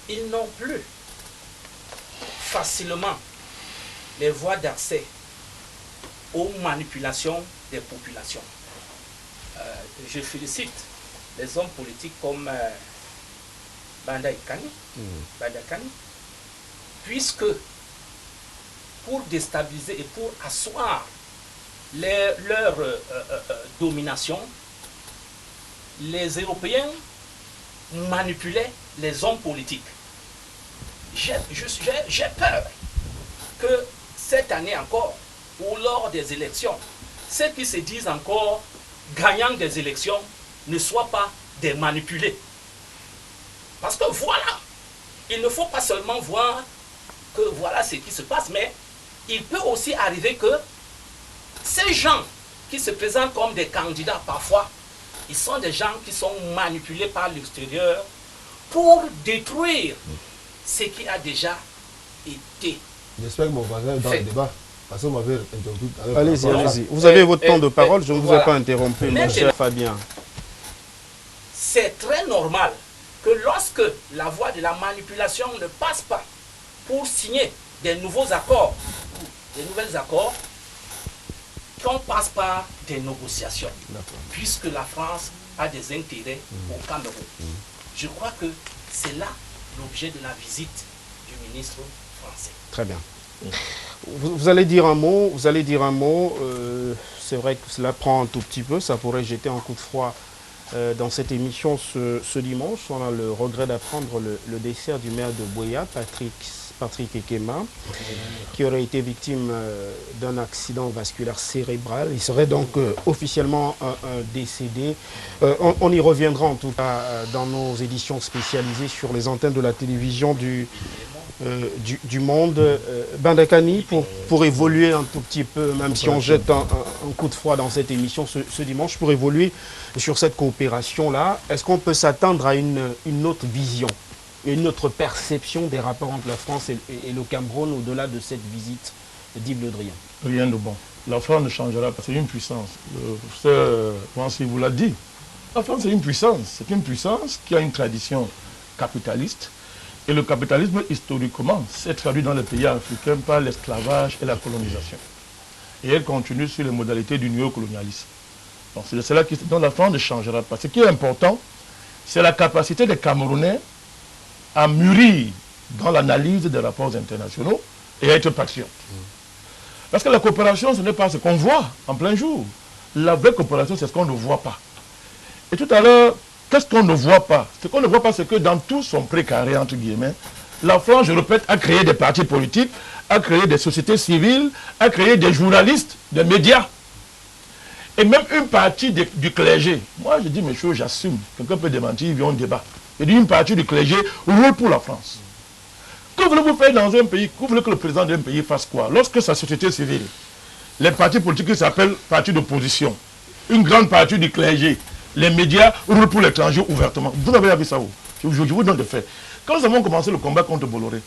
ils n'ont plus facilement les voies d'accès aux manipulations des populations. Je félicite les hommes politiques comme Banda Kani, puisque pour déstabiliser et pour asseoir leur domination, les Européens manipulaient les hommes politiques. J'ai peur que cette année encore, ou lors des élections, ceux qui se disent encore gagnants des élections ne soient pas des manipulés. Parce que voilà, il ne faut pas seulement voir que voilà ce qui se passe, mais il peut aussi arriver que ces gens qui se présentent comme des candidats parfois, ils sont des gens qui sont manipulés par l'extérieur pour détruire ce qui a déjà été. J'espère que mon voisin est dans le débat. Parce que vous m'avez interrompu. Allez-y, allez-y. Vous avez votre temps de parole, je ne vous ai pas interrompu, mon cher Fabien. C'est très normal que lorsque la voie de la manipulation ne passe pas pour signer des nouveaux accords, des nouvelles accords, qu'on passe par des négociations, puisque la France a des intérêts au Cameroun. Je crois que c'est là l'objet de la visite du ministre français. Très bien. Vous allez dire un mot, c'est vrai que cela prend un tout petit peu, ça pourrait jeter un coup de froid dans cette émission ce dimanche. On a le regret d'apprendre le décès du maire de Boya, Patrick Ekema, qui aurait été victime d'un accident vasculaire cérébral. Il serait donc officiellement décédé. On y reviendra en tout cas dans nos éditions spécialisées sur les antennes de la télévision du monde. Banda Kani, pour évoluer un tout petit peu, même si on jette un coup de froid dans cette émission ce dimanche, pour évoluer sur cette coopération-là, est-ce qu'on peut s'attendre à une autre vision, une autre perception des rapports entre la France et le Cameroun au-delà de cette visite d'Yves Le Drian? Rien de bon. La France ne changera pas, c'est une puissance. Le professeur vous l'a dit. La France c'est une puissance. C'est une puissance qui a une tradition capitaliste. Et le capitalisme, historiquement, s'est traduit dans les pays africains par l'esclavage et la colonisation. Et elle continue sur les modalités du néocolonialisme. Donc c'est de cela dont la France ne changera pas. Ce qui est important, c'est la capacité des Camerounais à mûrir dans l'analyse des rapports internationaux et à être patriotes. Parce que la coopération, ce n'est pas ce qu'on voit en plein jour. La vraie coopération, c'est ce qu'on ne voit pas. Et tout à l'heure, qu'est-ce qu'on ne voit pas? Ce qu'on ne voit pas, c'est que dans tout son précaré, entre guillemets, la France, je répète, a créé des partis politiques, a créé des sociétés civiles, a créé des journalistes, des médias, et même une partie du clergé. Moi, je dis mes choses, j'assume. Quelqu'un peut démentir, il vient au débat. Je dis une partie du clergé roule pour la France. Que voulez-vous faire dans un pays? Que voulez que le président d'un pays fasse quoi? Lorsque sa société civile, les partis politiques qui s'appellent partis d'opposition, une grande partie du clergé, les médias roulent pour l'étranger ouvertement. Vous avez vu ça où? Je vous donne des faits. Quand nous avons commencé le combat contre Bolloré,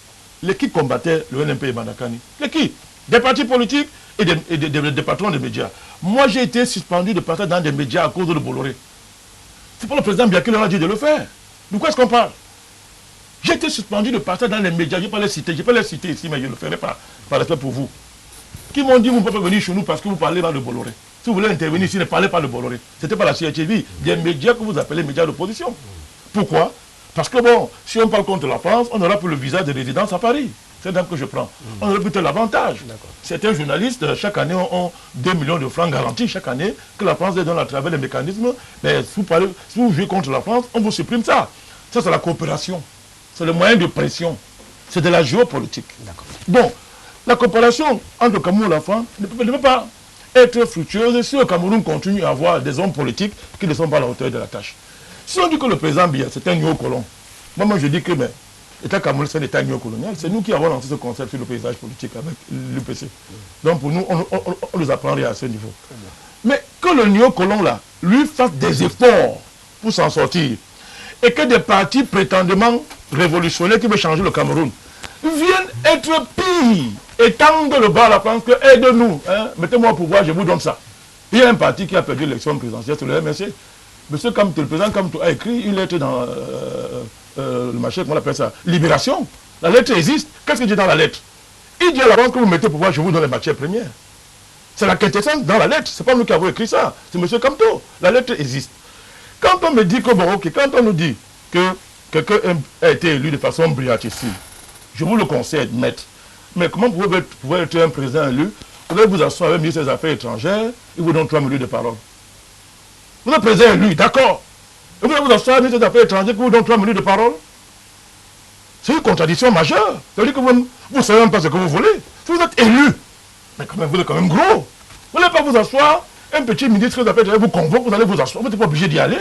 les qui combattaient le NMP et Bandakani? Les qui? Des partis politiques et des patrons de médias. Moi, j'ai été suspendu de passer dans des médias à cause de Bolloré. C'est pas le président Biya qui leur a dit de le faire. De quoi est-ce qu'on parle? J'ai été suspendu de passer dans les médias. Je ne vais pas les citer ici, mais je ne le ferai pas, par respect pour vous. Qui m'ont dit, vous ne pouvez pas venir chez nous parce que vous parlez mal de Bolloré. Si vous voulez intervenir ici, ne parlez pas de Bolloré. Ce n'était pas la CHTV, des médias que vous appelez médias d'opposition. Pourquoi? Parce que bon, si on parle contre la France, on aura pour le visa de résidence à Paris. C'est là que je prends. On aura plutôt l'avantage. Certains journalistes, chaque année, ont 2 millions de francs garantis chaque année que la France les donne à travers les mécanismes. Mais si vous jouez contre la France, on vous supprime ça. Ça, c'est la coopération. C'est le moyen de pression. C'est de la géopolitique. Donc, la coopération entre le Cameroun et la France ne peut pas être fructueuse si le Cameroun continue à avoir des hommes politiques qui ne sont pas à la hauteur de la tâche. Si on dit que le président Biya, c'est un néocolon, moi je dis que l'État Cameroun, c'est un État néocolonial. C'est nous qui avons lancé ce concept sur le paysage politique avec l'UPC. Donc pour nous, on ne nous apprend rien à ce niveau. Mais que le néocolon là, lui fasse des efforts pour s'en sortir, et que des partis prétendument révolutionnaires qui veulent changer le Cameroun viennent être pires et tendre le bras à la France que aide-nous, hein, mettez-moi au pouvoir, je vous donne ça. Il y a un parti qui a perdu l'élection présidentielle sur le MSC. Monsieur Kamto, le président Kamto a écrit une lettre dans le marché, comment on appelle ça? Libération. La lettre existe. Qu'est-ce qu'il dit dans la lettre? Il dit à la France que vous mettez au pouvoir, je vous donne les matières premières. C'est la quintessence dans la lettre. Ce n'est pas nous qui avons écrit ça. C'est monsieur Kamto. La lettre existe. Quand on me dit que, bon, ok, quand on nous dit que quelqu'un a été élu de façon brillantissime, je vous le concède, maître. Mais comment pouvez-vous être un président élu? Vous allez vous asseoir avec le ministre des Affaires étrangères, il vous donne 3 minutes de parole. Vous êtes président élu, d'accord. Et vous allez vous asseoir avec le ministre des Affaires étrangères qui vous donne 3 minutes de parole. C'est une contradiction majeure. Ça veut dire que vous ne savez même pas ce que vous voulez. Si vous êtes élu, mais quand même, vous êtes quand même gros. Vous n'allez pas vous asseoir, un petit ministre des Affaires étrangères vous convoque, vous allez vous asseoir, vous n'êtes pas obligé d'y aller.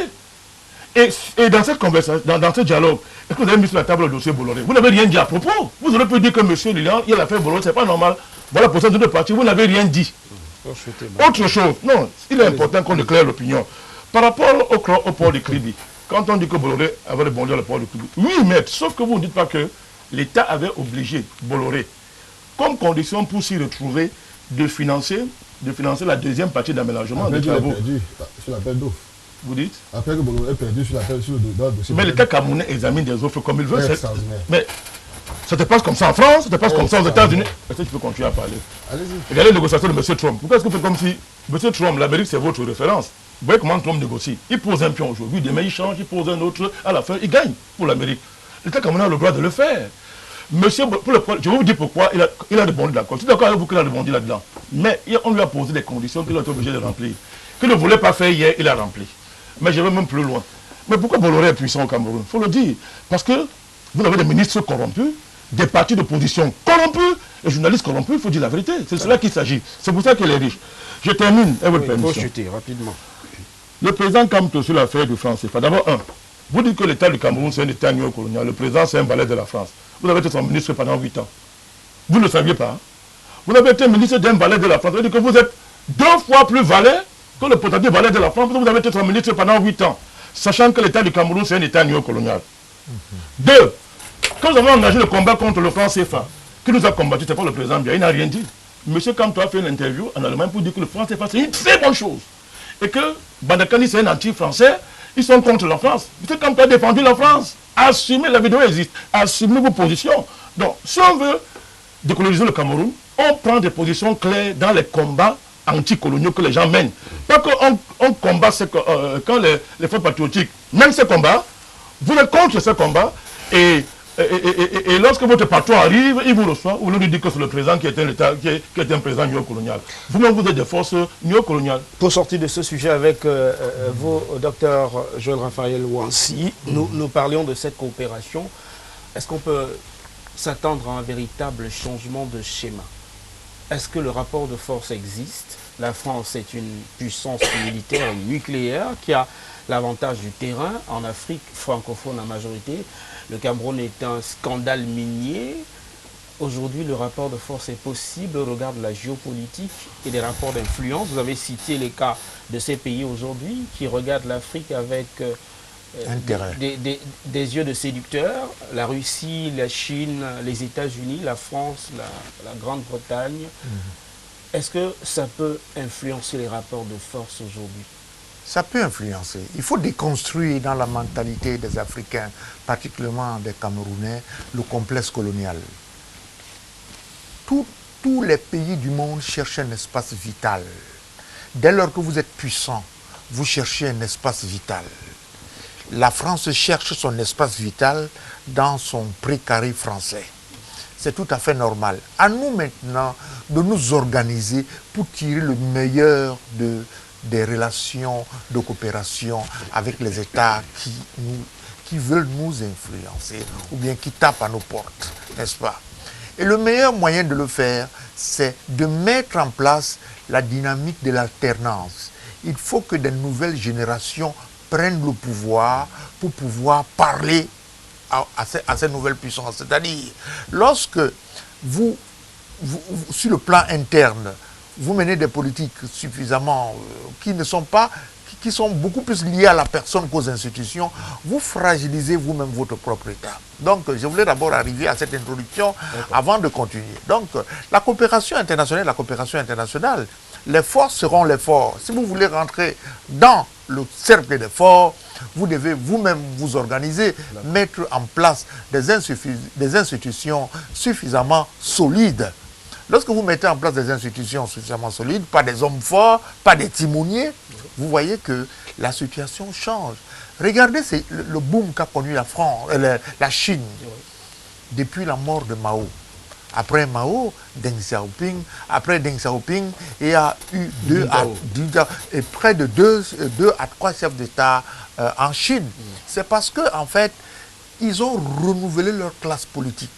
Et dans cette conversation, dans ce dialogue, est-ce que vous avez mis sur la table le dossier Bolloré? Vous n'avez rien dit à propos. Vous aurez pu dire que M. Lilian, il a fait Bolloré, c'est pas normal. Voilà pour ça de parti, vous n'avez rien dit. Autre chose, non, il est important qu'on éclaire l'opinion. Par rapport au port de Kribi, quand on dit que Bolloré avait rebondi à le port de Kribi, oui, maître, sauf que vous ne dites pas que l'État avait obligé Bolloré, comme condition pour s'y retrouver, de financer la deuxième partie d'aménagement des travaux. Sur l'appel d'offres. Vous dites? Après que Bolloré est perdu sur le dossier. Mais l'État camerounais examine des offres comme il veut. Mais ça te passe comme ça en France, ça te passe comme ça aux États-Unis. Est-ce que tu peux continuer à parler? Allez-y. Regardez les négociations de M. Trump. Pourquoi est-ce que vous faites comme si M. Trump, l'Amérique, c'est votre référence? Vous voyez comment Trump négocie? Il pose un pion aujourd'hui, demain il change, il pose un autre, à la fin il gagne pour l'Amérique. L'État camerounais a le droit de le faire. Monsieur, je vais vous dire pourquoi il a rebondi d'accord. Je suis d'accord avec vous qu'il a rebondi là-dedans. Mais on lui a posé des conditions qu'il a été obligé de remplir. Qu'il ne voulait pas faire hier, il a rempli. Mais je vais même plus loin. Mais pourquoi Bolloré est puissant au Cameroun? Il faut le dire. Parce que vous avez des ministres corrompus, des partis d'opposition corrompus, des journalistes corrompus, il faut dire la vérité. C'est de cela qu'il s'agit. C'est pour ça qu'il est riche. Je termine avec votre permission. Il faut chuter rapidement. Le président Kamto sur l'affaire du franc CFA. D'abord, vous dites que l'État du Cameroun, c'est un État néocolonial. Le président, c'est un valet de la France. Vous avez été son ministre pendant 8 ans. Vous ne le saviez pas. Vous avez été ministre d'un valet de la France. Ça veut dire que vous êtes 2 fois plus valet que le potentiel valet de la France. Vous avez été son ministre pendant 8 ans. Sachant que l'État du Cameroun, c'est un État néocolonial. 2. Quand nous avons engagé le combat contre le franc CFA, qui nous a combattu, ce n'est pas le président Biya, il n'a rien dit. Monsieur Kamto a fait une interview en Allemagne pour dire que le franc CFA, c'est une très bonne chose. Et que Bandakani, c'est un anti-français, ils sont contre la France. Monsieur Kamto a défendu la France. Assumez, la vidéo existe. Assumez vos positions. Donc, si on veut décoloniser le Cameroun, on prend des positions claires dans les combats anticoloniaux que les gens mènent. Pas qu'on combat quand les forces patriotiques mènent ces combats, vous êtes contre ces combats, et lorsque votre patron arrive, il vous reçoit, vous lui dites que c'est le président qui est un président néocolonial. Vous-même, vous êtes des forces néocoloniales. Pour sortir de ce sujet avec vous, docteur Joël Raphaël Ouansi, nous parlions de cette coopération. Est-ce qu'on peut s'attendre à un véritable changement de schéma? Est-ce que le rapport de force existe? La France est une puissance militaire et nucléaire qui a l'avantage du terrain en Afrique francophone en majorité. Le Cameroun est un scandale minier. Aujourd'hui, le rapport de force est possible au regard de la géopolitique et des rapports d'influence. Vous avez cité les cas de ces pays aujourd'hui qui regardent l'Afrique avec des yeux de séducteurs. La Russie, la Chine, les États-Unis, la France, la Grande-Bretagne. Est-ce que ça peut influencer les rapports de force aujourd'hui? Ça peut influencer. Il faut déconstruire dans la mentalité des Africains, particulièrement des Camerounais, le complexe colonial. Tous les pays du monde cherchent un espace vital. Dès lors que vous êtes puissant, vous cherchez un espace vital. La France cherche son espace vital dans son précaré français. C'est tout à fait normal. À nous maintenant de nous organiser pour tirer le meilleur des relations de coopération avec les États qui veulent nous influencer ou bien qui tapent à nos portes, n'est-ce pas? Et le meilleur moyen de le faire, c'est de mettre en place la dynamique de l'alternance. Il faut que des nouvelles générations prennent le pouvoir pour pouvoir parler à ces nouvelles puissances. C'est-à-dire, lorsque vous, sur le plan interne, vous menez des politiques suffisamment qui sont beaucoup plus liées à la personne qu'aux institutions, vous fragilisez vous-même votre propre État. Donc, je voulais d'abord arriver à cette introduction avant de continuer. Donc, la coopération internationale, les forts seront les forts. Si vous voulez rentrer dans le cercle des forts, vous devez vous-même vous organiser, mettre en place des institutions suffisamment solides. Lorsque vous mettez en place des institutions suffisamment solides, pas des hommes forts, pas des timoniers, vous voyez que la situation change. Regardez le boom qu'a connu la Chine depuis la mort de Mao. Après Mao, Deng Xiaoping. Après Deng Xiaoping, il y a eu près de 2 à 3 chefs d'État en Chine. C'est parce qu'en fait, ils ont renouvelé leur classe politique.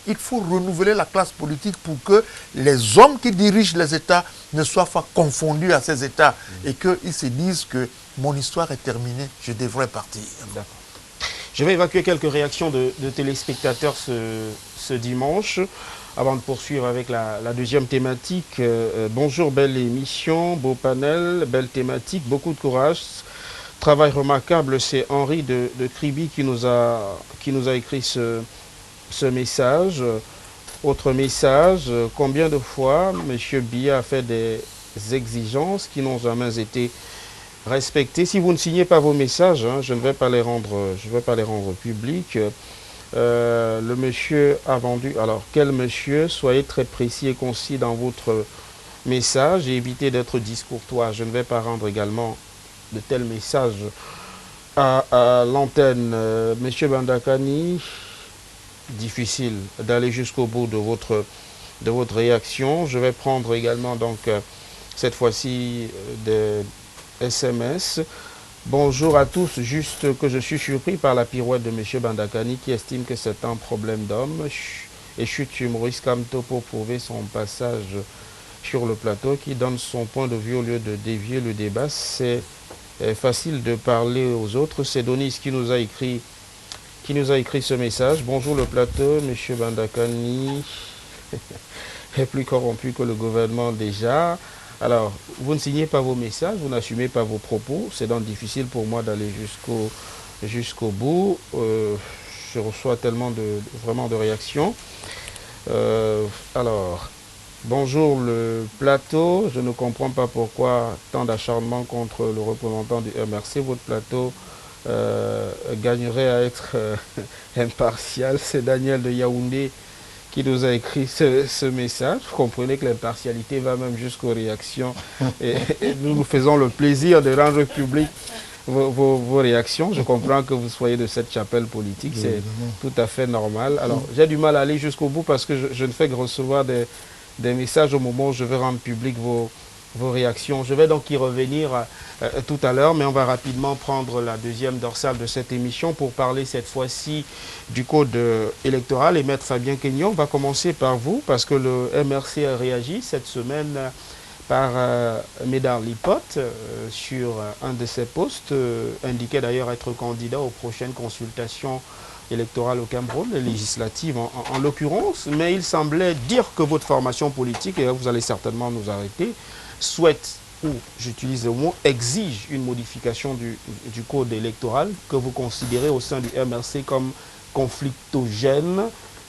Il faut renouveler la classe politique pour que les hommes qui dirigent les États ne soient pas confondus à ces États et qu'ils se disent que mon histoire est terminée, je devrais partir. D'accord. Je vais évacuer quelques réactions de téléspectateurs ce dimanche avant de poursuivre avec la deuxième thématique. Bonjour, belle émission, beau panel, belle thématique, beaucoup de courage. Travail remarquable, c'est Henri de Kribi qui nous a écrit ce message. Autre message, combien de fois M. Biya a fait des exigences qui n'ont jamais été respectées? Si vous ne signez pas vos messages, je ne vais pas les rendre publics. Le monsieur a vendu, alors quel monsieur? Soyez très précis et concis dans votre message et évitez d'être discourtois. Je ne vais pas rendre également de tels messages à l'antenne. Monsieur Bandakani, difficile d'aller jusqu'au bout de votre réaction. Je vais prendre également donc cette fois-ci des SMS. Bonjour à tous, juste que je suis surpris par la pirouette de M. Bandakani qui estime que c'est un problème d'homme et chute humoriste Kamto pour prouver son passage sur le plateau qui donne son point de vue au lieu de dévier le débat. C'est facile de parler aux autres. C'est Donis qui nous a écrit ce message. Bonjour le plateau, M. Bandakani est plus corrompu que le gouvernement déjà. Alors, vous ne signez pas vos messages, vous n'assumez pas vos propos. C'est donc difficile pour moi d'aller jusqu'au bout. Je reçois tellement vraiment de réactions. Alors, bonjour le plateau. Je ne comprends pas pourquoi tant d'acharnement contre le représentant du MRC. Votre plateau gagnerait à être impartial. C'est Daniel de Yaoundé qui nous a écrit ce message. Vous comprenez que l'impartialité va même jusqu'aux réactions. Et nous nous faisons le plaisir de rendre public vos réactions. Je comprends que vous soyez de cette chapelle politique, c'est tout à fait normal. Alors, j'ai du mal à aller jusqu'au bout parce que je ne fais que recevoir des messages au moment où je vais rendre public vos réactions. Je vais donc y revenir tout à l'heure, mais on va rapidement prendre la deuxième dorsale de cette émission pour parler cette fois-ci du code électoral. Et Maître Fabien Quignon, on va commencer par vous parce que le MRC a réagi cette semaine par Médard Lipote sur un de ses postes, indiquait d'ailleurs être candidat aux prochaines consultations électorales au Cameroun, les législatives en l'occurrence, mais il semblait dire que votre formation politique, et là vous allez certainement nous arrêter, souhaite, ou j'utilise le mot, exige une modification du code électoral que vous considérez au sein du MRC comme conflictogène.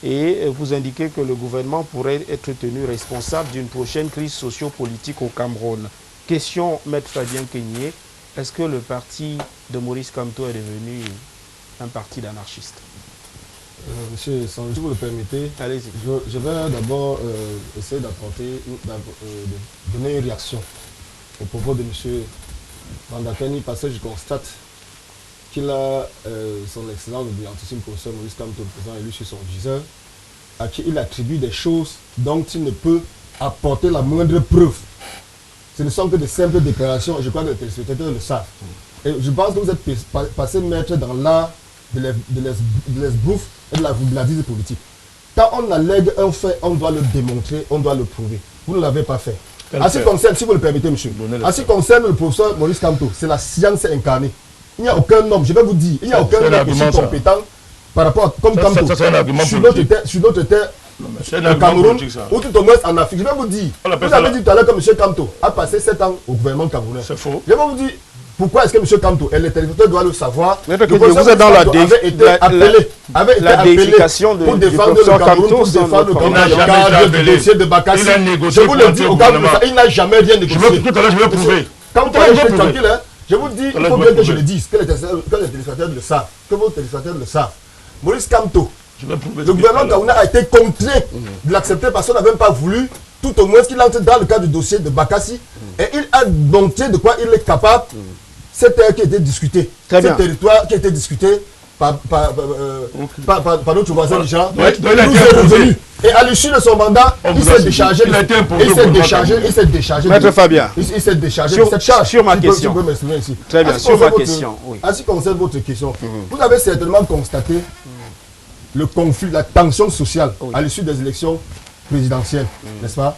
Et vous indiquez que le gouvernement pourrait être tenu responsable d'une prochaine crise socio-politique au Cameroun. Question, Maître Fabien Quignon, est-ce que le parti de Maurice Kamto est devenu un parti d'anarchistes? Monsieur, si vous le permettez, allez-y. Je vais d'abord essayer de donner une réaction au propos de M. Vandakani parce que je constate qu'il a son excellence, le brillantissime professeur Maurice Kamto, le président élu sur son viseur, à qui il attribue des choses dont il ne peut apporter la moindre preuve. Ce ne sont que de simples déclarations, et je crois que les téléspectateurs le savent. Et je pense que vous êtes passé maître dans l'art de l'esbrouf et de la roubladise politique. Quand on allègue un fait, on doit le démontrer, on doit le prouver. vous ne l'avez pas fait. En ce qui concerne, si vous le permettez, monsieur, en ce qui concerne le professeur Maurice Kamto, c'est la science incarnée. Il n'y a aucun homme, je vais vous dire, il n'y a aucun homme aussi compétent par rapport à comme Kamto. Sur d'autres terres, au Cameroun, ou tout au moins en Afrique. Je vais vous dire, vous avez dit tout à l'heure que M. Kamto a passé 7 ans au gouvernement camerounais. C'est faux. Je vais vous dire, pourquoi est-ce que M. Kamto, et les téléspectateurs doivent le savoir, vous êtes dans la déification pour défendre le Cameroun, pour défendre le Cameroun, dans le cadre du dossier de Bakassi. Je vous le dis au Cameroun, il n'a jamais rien négocié. Tout à l'heure, je vais prouver. Quand vous êtes tranquille, je vous dis, il faut bien que je le dise, que les téléspectateurs le savent, que vos téléspectateurs le savent. Maurice Kamto, le gouvernement camerounais a été contraint de l'accepter parce qu'on n'a même pas voulu, tout au moins qu'il entre dans le cadre du dossier de Bakassi, et il a montré de quoi il est capable. Cette terre qui a été discutée, ce territoire qui a été discuté par notre voisin déjà, nous est revenu. Et à l'issue de son mandat, il s'est déchargé. Il s'est déchargé. Maître Fabien, il s'est déchargé de cette charge. Sur ma question. Très bien, sur ma question. En ce qui concerne votre question, vous avez certainement constaté le conflit, la tension sociale à l'issue des élections présidentielles, n'est-ce pas?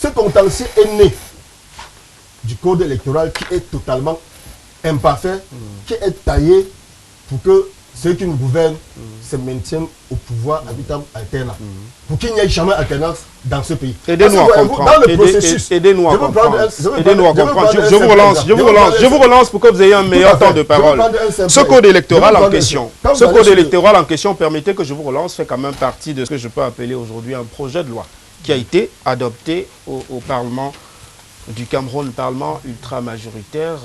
Ce contentieux est né du code électoral qui est totalement imparfait, qui est taillé pour que ceux qui nous gouvernent se maintiennent au pouvoir habitant alternant. Pour qu'il n'y ait jamais alternance dans ce pays. Aidez-nous à comprendre. Dans le processus, aidez-nous à comprendre. Je vous relance pour que vous ayez un meilleur temps de parole. Ce code électoral en question, permettez que je vous relance, fait quand même partie de ce que je peux appeler aujourd'hui un projet de loi qui a été adopté au Parlement du Cameroun, Parlement ultra-majoritaire,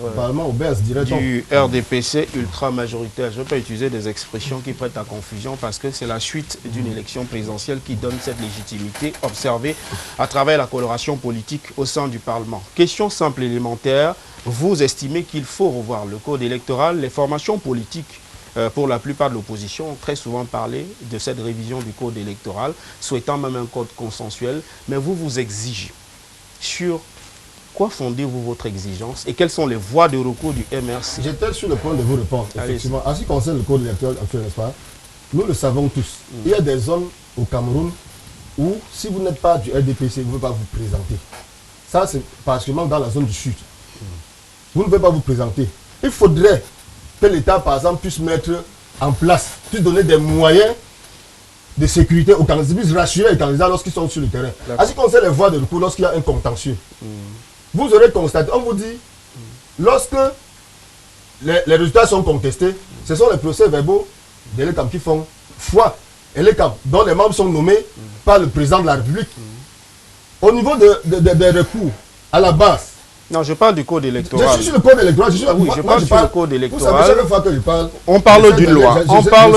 du RDPC ultra-majoritaire. Je ne vais pas utiliser des expressions qui prêtent à confusion parce que c'est la suite d'une élection présidentielle qui donne cette légitimité observée à travers la coloration politique au sein du Parlement. Question simple élémentaire, vous estimez qu'il faut revoir le code électoral? Les formations politiques, pour la plupart de l'opposition, ont très souvent parlé de cette révision du code électoral, souhaitant même un code consensuel, mais vous exigez. Sur quoi fondez-vous votre exigence et quelles sont les voies de recours du MRC? J'étais sur le point de vous répondre. Effectivement, en ce qui concerne le code électoral actuel, n'est-ce pas? Nous le savons tous. Il y a des zones au Cameroun où, si vous n'êtes pas du RDPC, vous ne pouvez pas vous présenter. Ça, c'est particulièrement dans la zone du Sud. Vous ne pouvez pas vous présenter. Il faudrait que l'État, par exemple, puisse mettre en place, puisse donner des moyens de sécurité aux candidats, puisse rassurer les candidats lorsqu'ils sont sur le terrain. En ce qui concerne les voies de recours, lorsqu'il y a un contentieux, vous aurez constaté, on vous dit, lorsque les résultats sont contestés, ce sont les procès-verbaux de l'ECAM qui font foi. Et l'ECAM, dont les membres sont nommés par le président de la République. Au niveau des recours, à la base, Non, je parle du code Je électoral. suis sur le code électoral. Oui, je parle sur le code électoral. Vous savez, chaque fois que je parle... On parle d'une loi. On parle...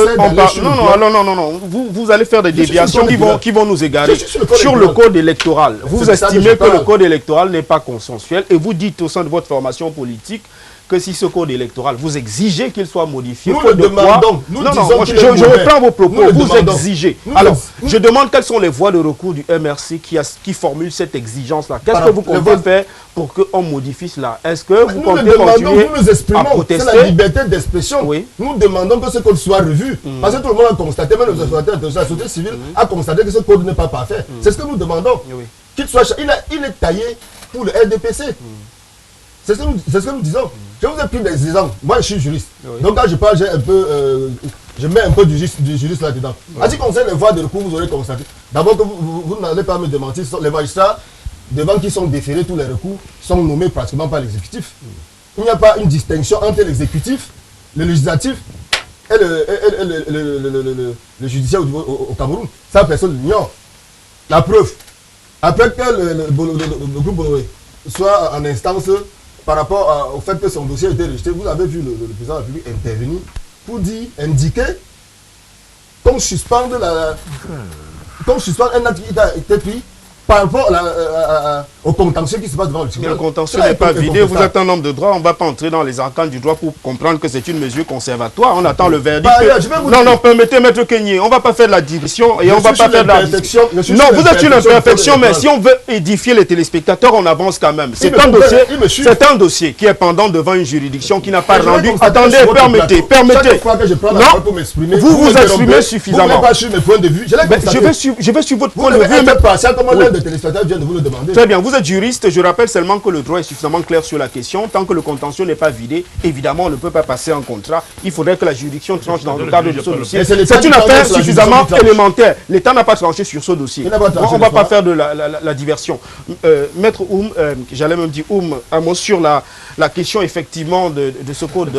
Non, Vous allez faire des déviations qui vont nous égarer. Je suis sur le code Sur le code électoral, vous C'est ça que estimez je que le parle. code électoral n'est pas consensuel et vous dites au sein de votre formation politique que si ce code électoral, vous exigez qu'il soit modifié. Nous faute le de quoi- demandons. Nous Non, disons non, qu'il je est mauvais. reprends vos propos. Nous le Vous demandons. exigez. Nous Alors, le- je demande quelles sont les voies de recours du MRC qui formule cette exigence-là. Qu'est-ce Par que vous les comptez voies- faire pour qu'on modifie cela? Est-ce que vous Nous le comptez demandons, continuer nous nous à exprimons. C'est protester? la liberté d'expression. Oui. Nous demandons que ce code soit revu. Parce que tout le monde a constaté, même les observateurs de la société civile a constaté que ce code n'est pas parfait. C'est ce que nous demandons. Oui. Qu'il soit, il est taillé pour le RDPC. C'est ce que nous disons. Je vous ai pris des exemples. Moi, je suis juriste. Oui. Donc, quand je parle, j'ai un peu, je mets un peu du juriste là-dedans. En ce qui concerne les voies de recours, vous aurez constaté. D'abord, que vous n'allez pas me démentir. Les magistrats, devant qui sont déférés tous les recours, sont nommés pratiquement par l'exécutif. Il n'y a pas une distinction entre l'exécutif, le législatif et le judiciaire au Cameroun. Ça, personne ne l'ignore. La preuve, après que le groupe Bolloré soit en instance par rapport au fait que son dossier a été rejeté, vous avez vu le président de la République intervenir pour indiquer qu'on suspende un acte qui a été pris par rapport au contentieux qui se passe devant le Le tribunal. contentieux Cela n'est est pas vidé. Vous incontestable. êtes un homme de droit. On ne va pas entrer dans les arcanes du droit pour comprendre que c'est une mesure conservatoire. On attend le verdict. Par ailleurs, je vais vous Non, dire- non, permettez, Maître Kenyé. On ne va pas faire de la division et Je on ne va suis pas sur faire de la... l'imperfection, je suis Non, sur vous êtes sur l'imperfection l'imperfection, du mais code si on veut édifier les téléspectateurs, on avance quand même. C'est me un comprend, dossier, il me suit. c'est un dossier qui est pendant devant une juridiction qui n'a pas Je vais rendu... constater Attendez, sur votre permettez, plateau, permettez. Chaque fois que je prends la Non, parole pour m'exprimer, vous vous m'interrompez, exprimez suffisamment. Vous ne voulez pas suivre mes points de vue. Je l'ai Mais constaté. je vais suivre votre Vous point de devez vue. mais- être partial comme Oui. l'un des téléspectateurs vient de vous le demander. Très bien, vous êtes juriste, je rappelle seulement que le droit est suffisamment clair sur la question. Tant que le contentieux n'est pas vidé, évidemment, on ne peut pas passer un contrat. Il faudrait que la juridiction tranche dans le cadre de ce dossier. Mais c'est l'État C'est qui une tranche, affaire c'est la suffisamment juridiction qui tranche. élémentaire. L'État n'a pas tranché sur ce dossier. Il n'a pas tranché On ne va de pas quoi. faire de la diversion. Maître Oum, j'allais même dire Oum, un mot sur la question effectivement de ce code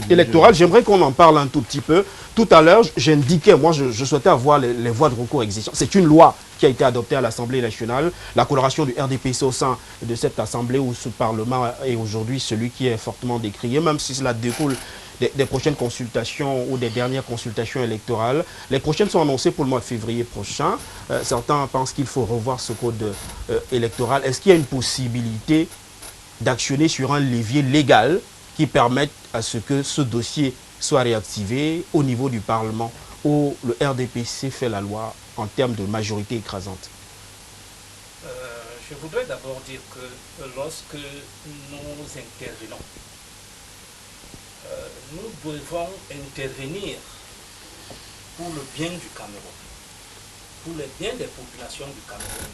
électoral. J'aimerais qu'on en parle un tout petit peu. Tout à l'heure, j'indiquais, moi je souhaitais avoir les voies de recours existantes. C'est une loi qui a été adoptée à l'Assemblée nationale. La coloration du RDPC au sein de cette Assemblée où ce Parlement est aujourd'hui celui qui est fortement décrié, même si cela découle des prochaines consultations ou des dernières consultations électorales. Les prochaines sont annoncées pour le mois de février prochain. Certains pensent qu'il faut revoir ce code électoral. Est-ce qu'il y a une possibilité d'actionner sur un levier légal qui permette à ce que ce dossier soit réactivé au niveau du Parlement où le RDPC fait la loi en termes de majorité écrasante? Je voudrais d'abord dire que lorsque nous intervenons, nous devons intervenir pour le bien du Cameroun, pour le bien des populations du Cameroun,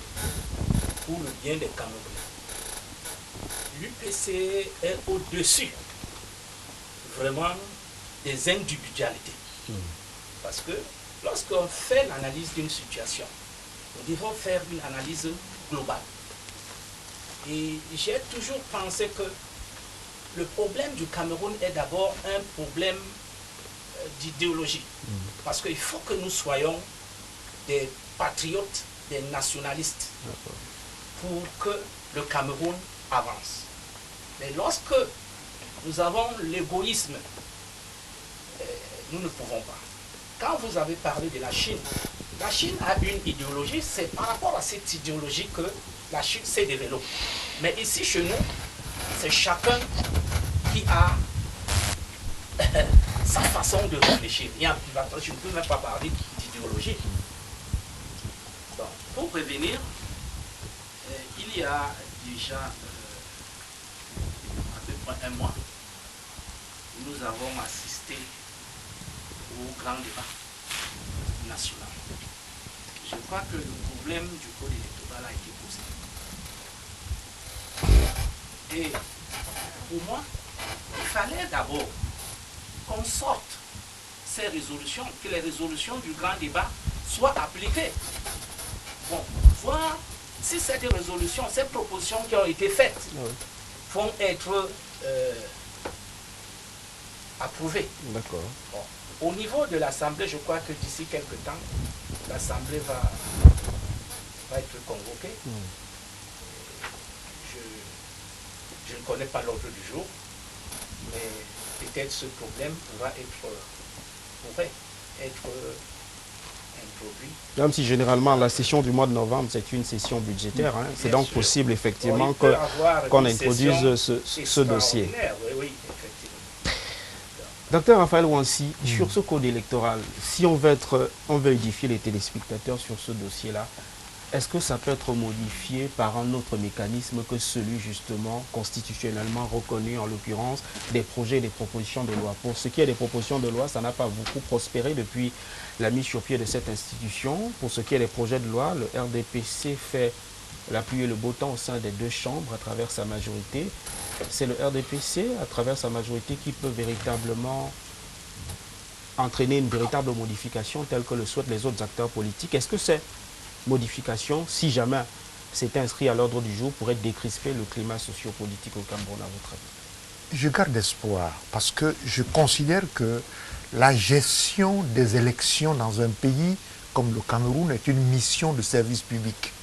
pour le bien des Camerounais. L'UPC est au-dessus vraiment des individualités. Parce que lorsqu'on fait l'analyse d'une situation, nous devons faire une analyse globale. Et j'ai toujours pensé que le problème du Cameroun est d'abord un problème d'idéologie. Parce qu'il faut que nous soyons des patriotes, des nationalistes, pour que le Cameroun avance. Mais lorsque nous avons l'égoïsme, nous ne pouvons pas. Quand vous avez parlé de la Chine a une idéologie, c'est par rapport à cette idéologie que la Chine s'est développée. Mais ici, chez nous, c'est chacun qui a sa façon de réfléchir. Je ne peux même pas parler d'idéologie. Donc, pour revenir, il y a déjà à peu près un mois, nous avons assisté au grand débat national. Je crois que le problème du code électoral a été posé. Et pour moi, il fallait d'abord qu'on sorte ces résolutions, que les résolutions du grand débat soient appliquées. Bon, voir si cette résolution, ces propositions qui ont été faites vont être approuvées. D'accord. Bon. Au niveau de l'Assemblée, je crois que d'ici quelques temps, l'Assemblée va être convoquée. Je je ne connais pas l'ordre du jour, mais peut-être ce problème pourrait être introduit. Même si généralement la session du mois de novembre, c'est une session budgétaire, hein. C'est donc sûr. possible effectivement Il peut avoir qu'on une introduise session ce dossier. extraordinaire, oui, oui, effectivement. Docteur Raphaël Ouanssi, sur ce code électoral, si on veut édifier les téléspectateurs sur ce dossier-là, est-ce que ça peut être modifié par un autre mécanisme que celui justement constitutionnellement reconnu, en l'occurrence des projets et des propositions de loi? Pour ce qui est des propositions de loi, ça n'a pas beaucoup prospéré depuis la mise sur pied de cette institution. Pour ce qui est des projets de loi, le RDPC fait la pluie et le beau temps au sein des deux chambres à travers sa majorité. C'est le RDPC, à travers sa majorité, qui peut véritablement entraîner une véritable modification telle que le souhaitent les autres acteurs politiques. Est-ce que ces modifications, si jamais c'est inscrit à l'ordre du jour, pourraient décrisper le climat sociopolitique au Cameroun, à votre avis? Je garde espoir parce que je considère que la gestion des élections dans un pays comme le Cameroun est une mission de service public.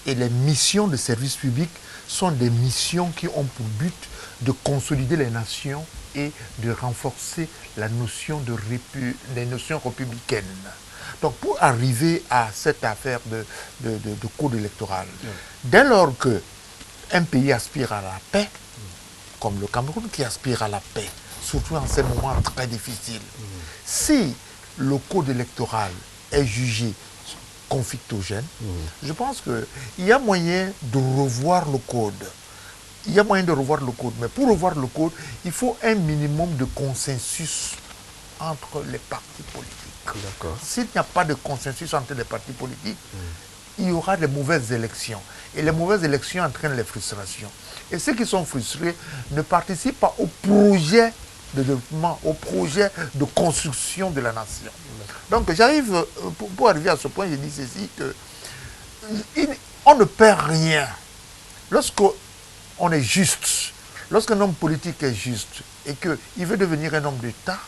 Et les missions de service public sont des missions qui ont pour but de consolider les nations et de renforcer la notion les notions républicaines. Donc pour arriver à cette affaire de code électoral, dès lors qu'un pays aspire à la paix, comme le Cameroun qui aspire à la paix, surtout en ces moments très difficiles, si le code électoral est jugé conflictogène, je pense qu'il y a moyen de revoir le code. Il y a moyen de revoir le code, mais pour revoir le code, il faut un minimum de consensus entre les partis politiques. S'il n'y a pas de consensus entre les partis politiques, il y aura de mauvaises élections. Et les mauvaises élections entraînent les frustrations. Et ceux qui sont frustrés ne participent pas au projet de développement, au projet de construction de la nation. Donc j'arrive, pour arriver à ce point, je dis ceci, on ne perd rien. Lorsqu'on est juste, lorsqu'un homme politique est juste et qu'il veut devenir un homme d'État,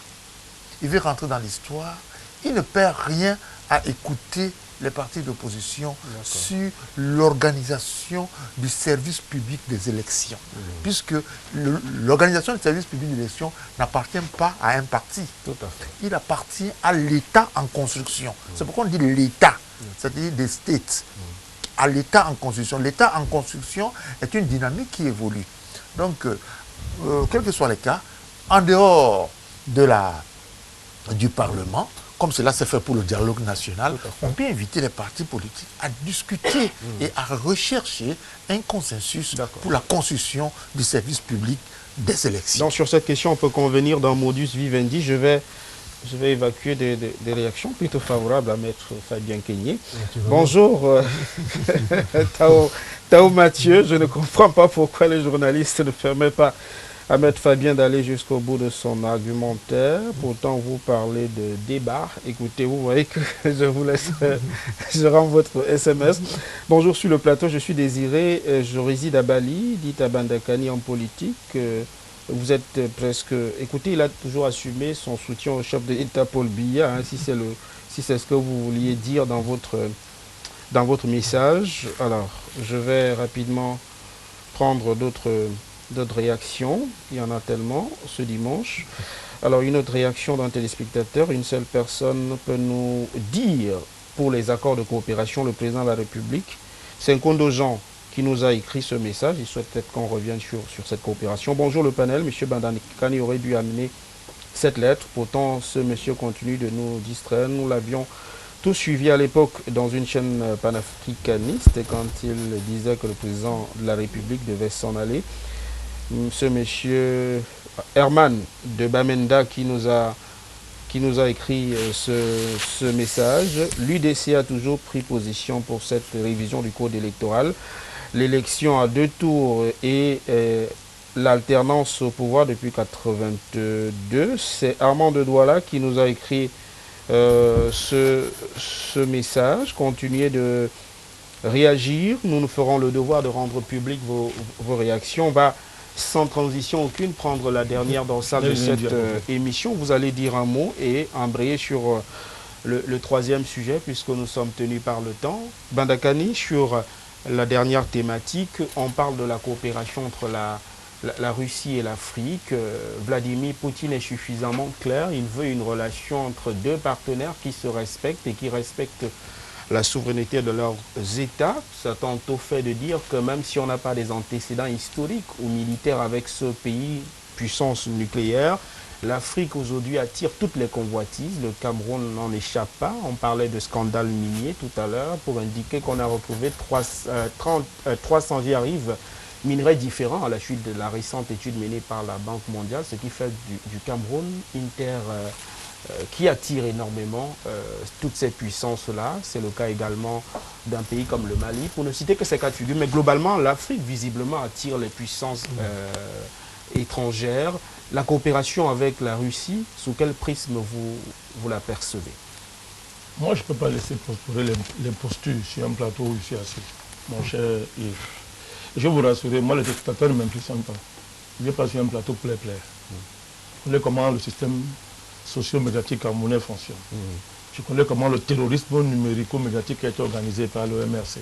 il veut rentrer dans l'histoire, il ne perd rien à écouter les partis d'opposition sur l'organisation du service public des élections. Puisque l'organisation du service public des élections n'appartient pas à un parti. Tout à fait. Il appartient à l'État en construction. C'est pourquoi on dit l'État, c'est-à-dire des states. À l'État en construction. L'État en construction est une dynamique qui évolue. Donc, quels que soient les cas, en dehors du Parlement, comme cela s'est fait pour le dialogue national, on peut inviter les partis politiques à discuter et à rechercher un consensus pour la construction du service public des élections. Donc sur cette question, on peut convenir d'un modus vivendi. Je vais évacuer des réactions plutôt favorables à Maître Fabien Keigné. Bonjour, Tao Mathieu. Je ne comprends pas pourquoi les journalistes ne permettent pas à Maître Fabien d'aller jusqu'au bout de son argumentaire. Pourtant, vous parlez de débat. Écoutez, vous voyez que je vous laisse, je rends votre SMS. Bonjour sur le plateau, je suis Désiré, je réside à Bali, dit à Bandakani en politique. Vous êtes presque... Écoutez, il a toujours assumé son soutien au chef de l'État Paul Biya, hein, si c'est ce que vous vouliez dire dans votre message. Alors, je vais rapidement prendre d'autres réactions. Il y en a tellement ce dimanche. Alors, une autre réaction d'un téléspectateur. Une seule personne peut nous dire, pour les accords de coopération, le président de la République, c'est un Kondojan qui nous a écrit ce message. Il souhaite peut-être qu'on revienne sur cette coopération. Bonjour le panel. Monsieur Bandakani aurait dû amener cette lettre. Pourtant, ce monsieur continue de nous distraire. Nous l'avions tous suivi à l'époque dans une chaîne panafricaniste quand il disait que le président de la République devait s'en aller. Ce monsieur Herman de Bamenda qui nous a écrit ce message. L'UDC a toujours pris position pour cette révision du code électoral. L'élection à 2 tours et l'alternance au pouvoir depuis 1982. C'est Armand de Douala qui nous a écrit ce message. Continuez de réagir. Nous nous ferons le devoir de rendre public vos réactions. On va sans transition aucune prendre la dernière dorsale de cette émission. Vous allez dire un mot et embrayer sur le troisième sujet puisque nous sommes tenus par le temps. Bandakani, sur la dernière thématique, on parle de la coopération entre la Russie et l'Afrique, Vladimir Poutine est suffisamment clair. Il veut une relation entre deux partenaires qui se respectent et qui respectent la souveraineté de leurs États. Ça tente au fait de dire que même si on n'a pas des antécédents historiques ou militaires avec ce pays, puissance nucléaire, l'Afrique aujourd'hui attire toutes les convoitises. Le Cameroun n'en échappe pas. On parlait de scandale minier tout à l'heure pour indiquer qu'on a retrouvé 300 rives minerais différents à la suite de la récente étude menée par la Banque mondiale, ce qui fait du Cameroun une terre qui attire énormément toutes ces puissances-là. C'est le cas également d'un pays comme le Mali, pour ne citer que ces cas de figure. Mais globalement, l'Afrique, visiblement, attire les puissances étrangères. La coopération avec la Russie, sous quel prisme vous la percevez? Moi, je ne peux pas laisser prospérer les postures sur un plateau où je suis assis. Mon cher Yves, je vais vous rassurer, moi, les spectateurs ne m'impressionnent pas. Je ne vais pas sur un plateau plaît-plaît. Je connais comment le système socio-médiatique camerounais fonctionne. Je connais comment le terrorisme numérico-médiatique a été organisé par le MRC.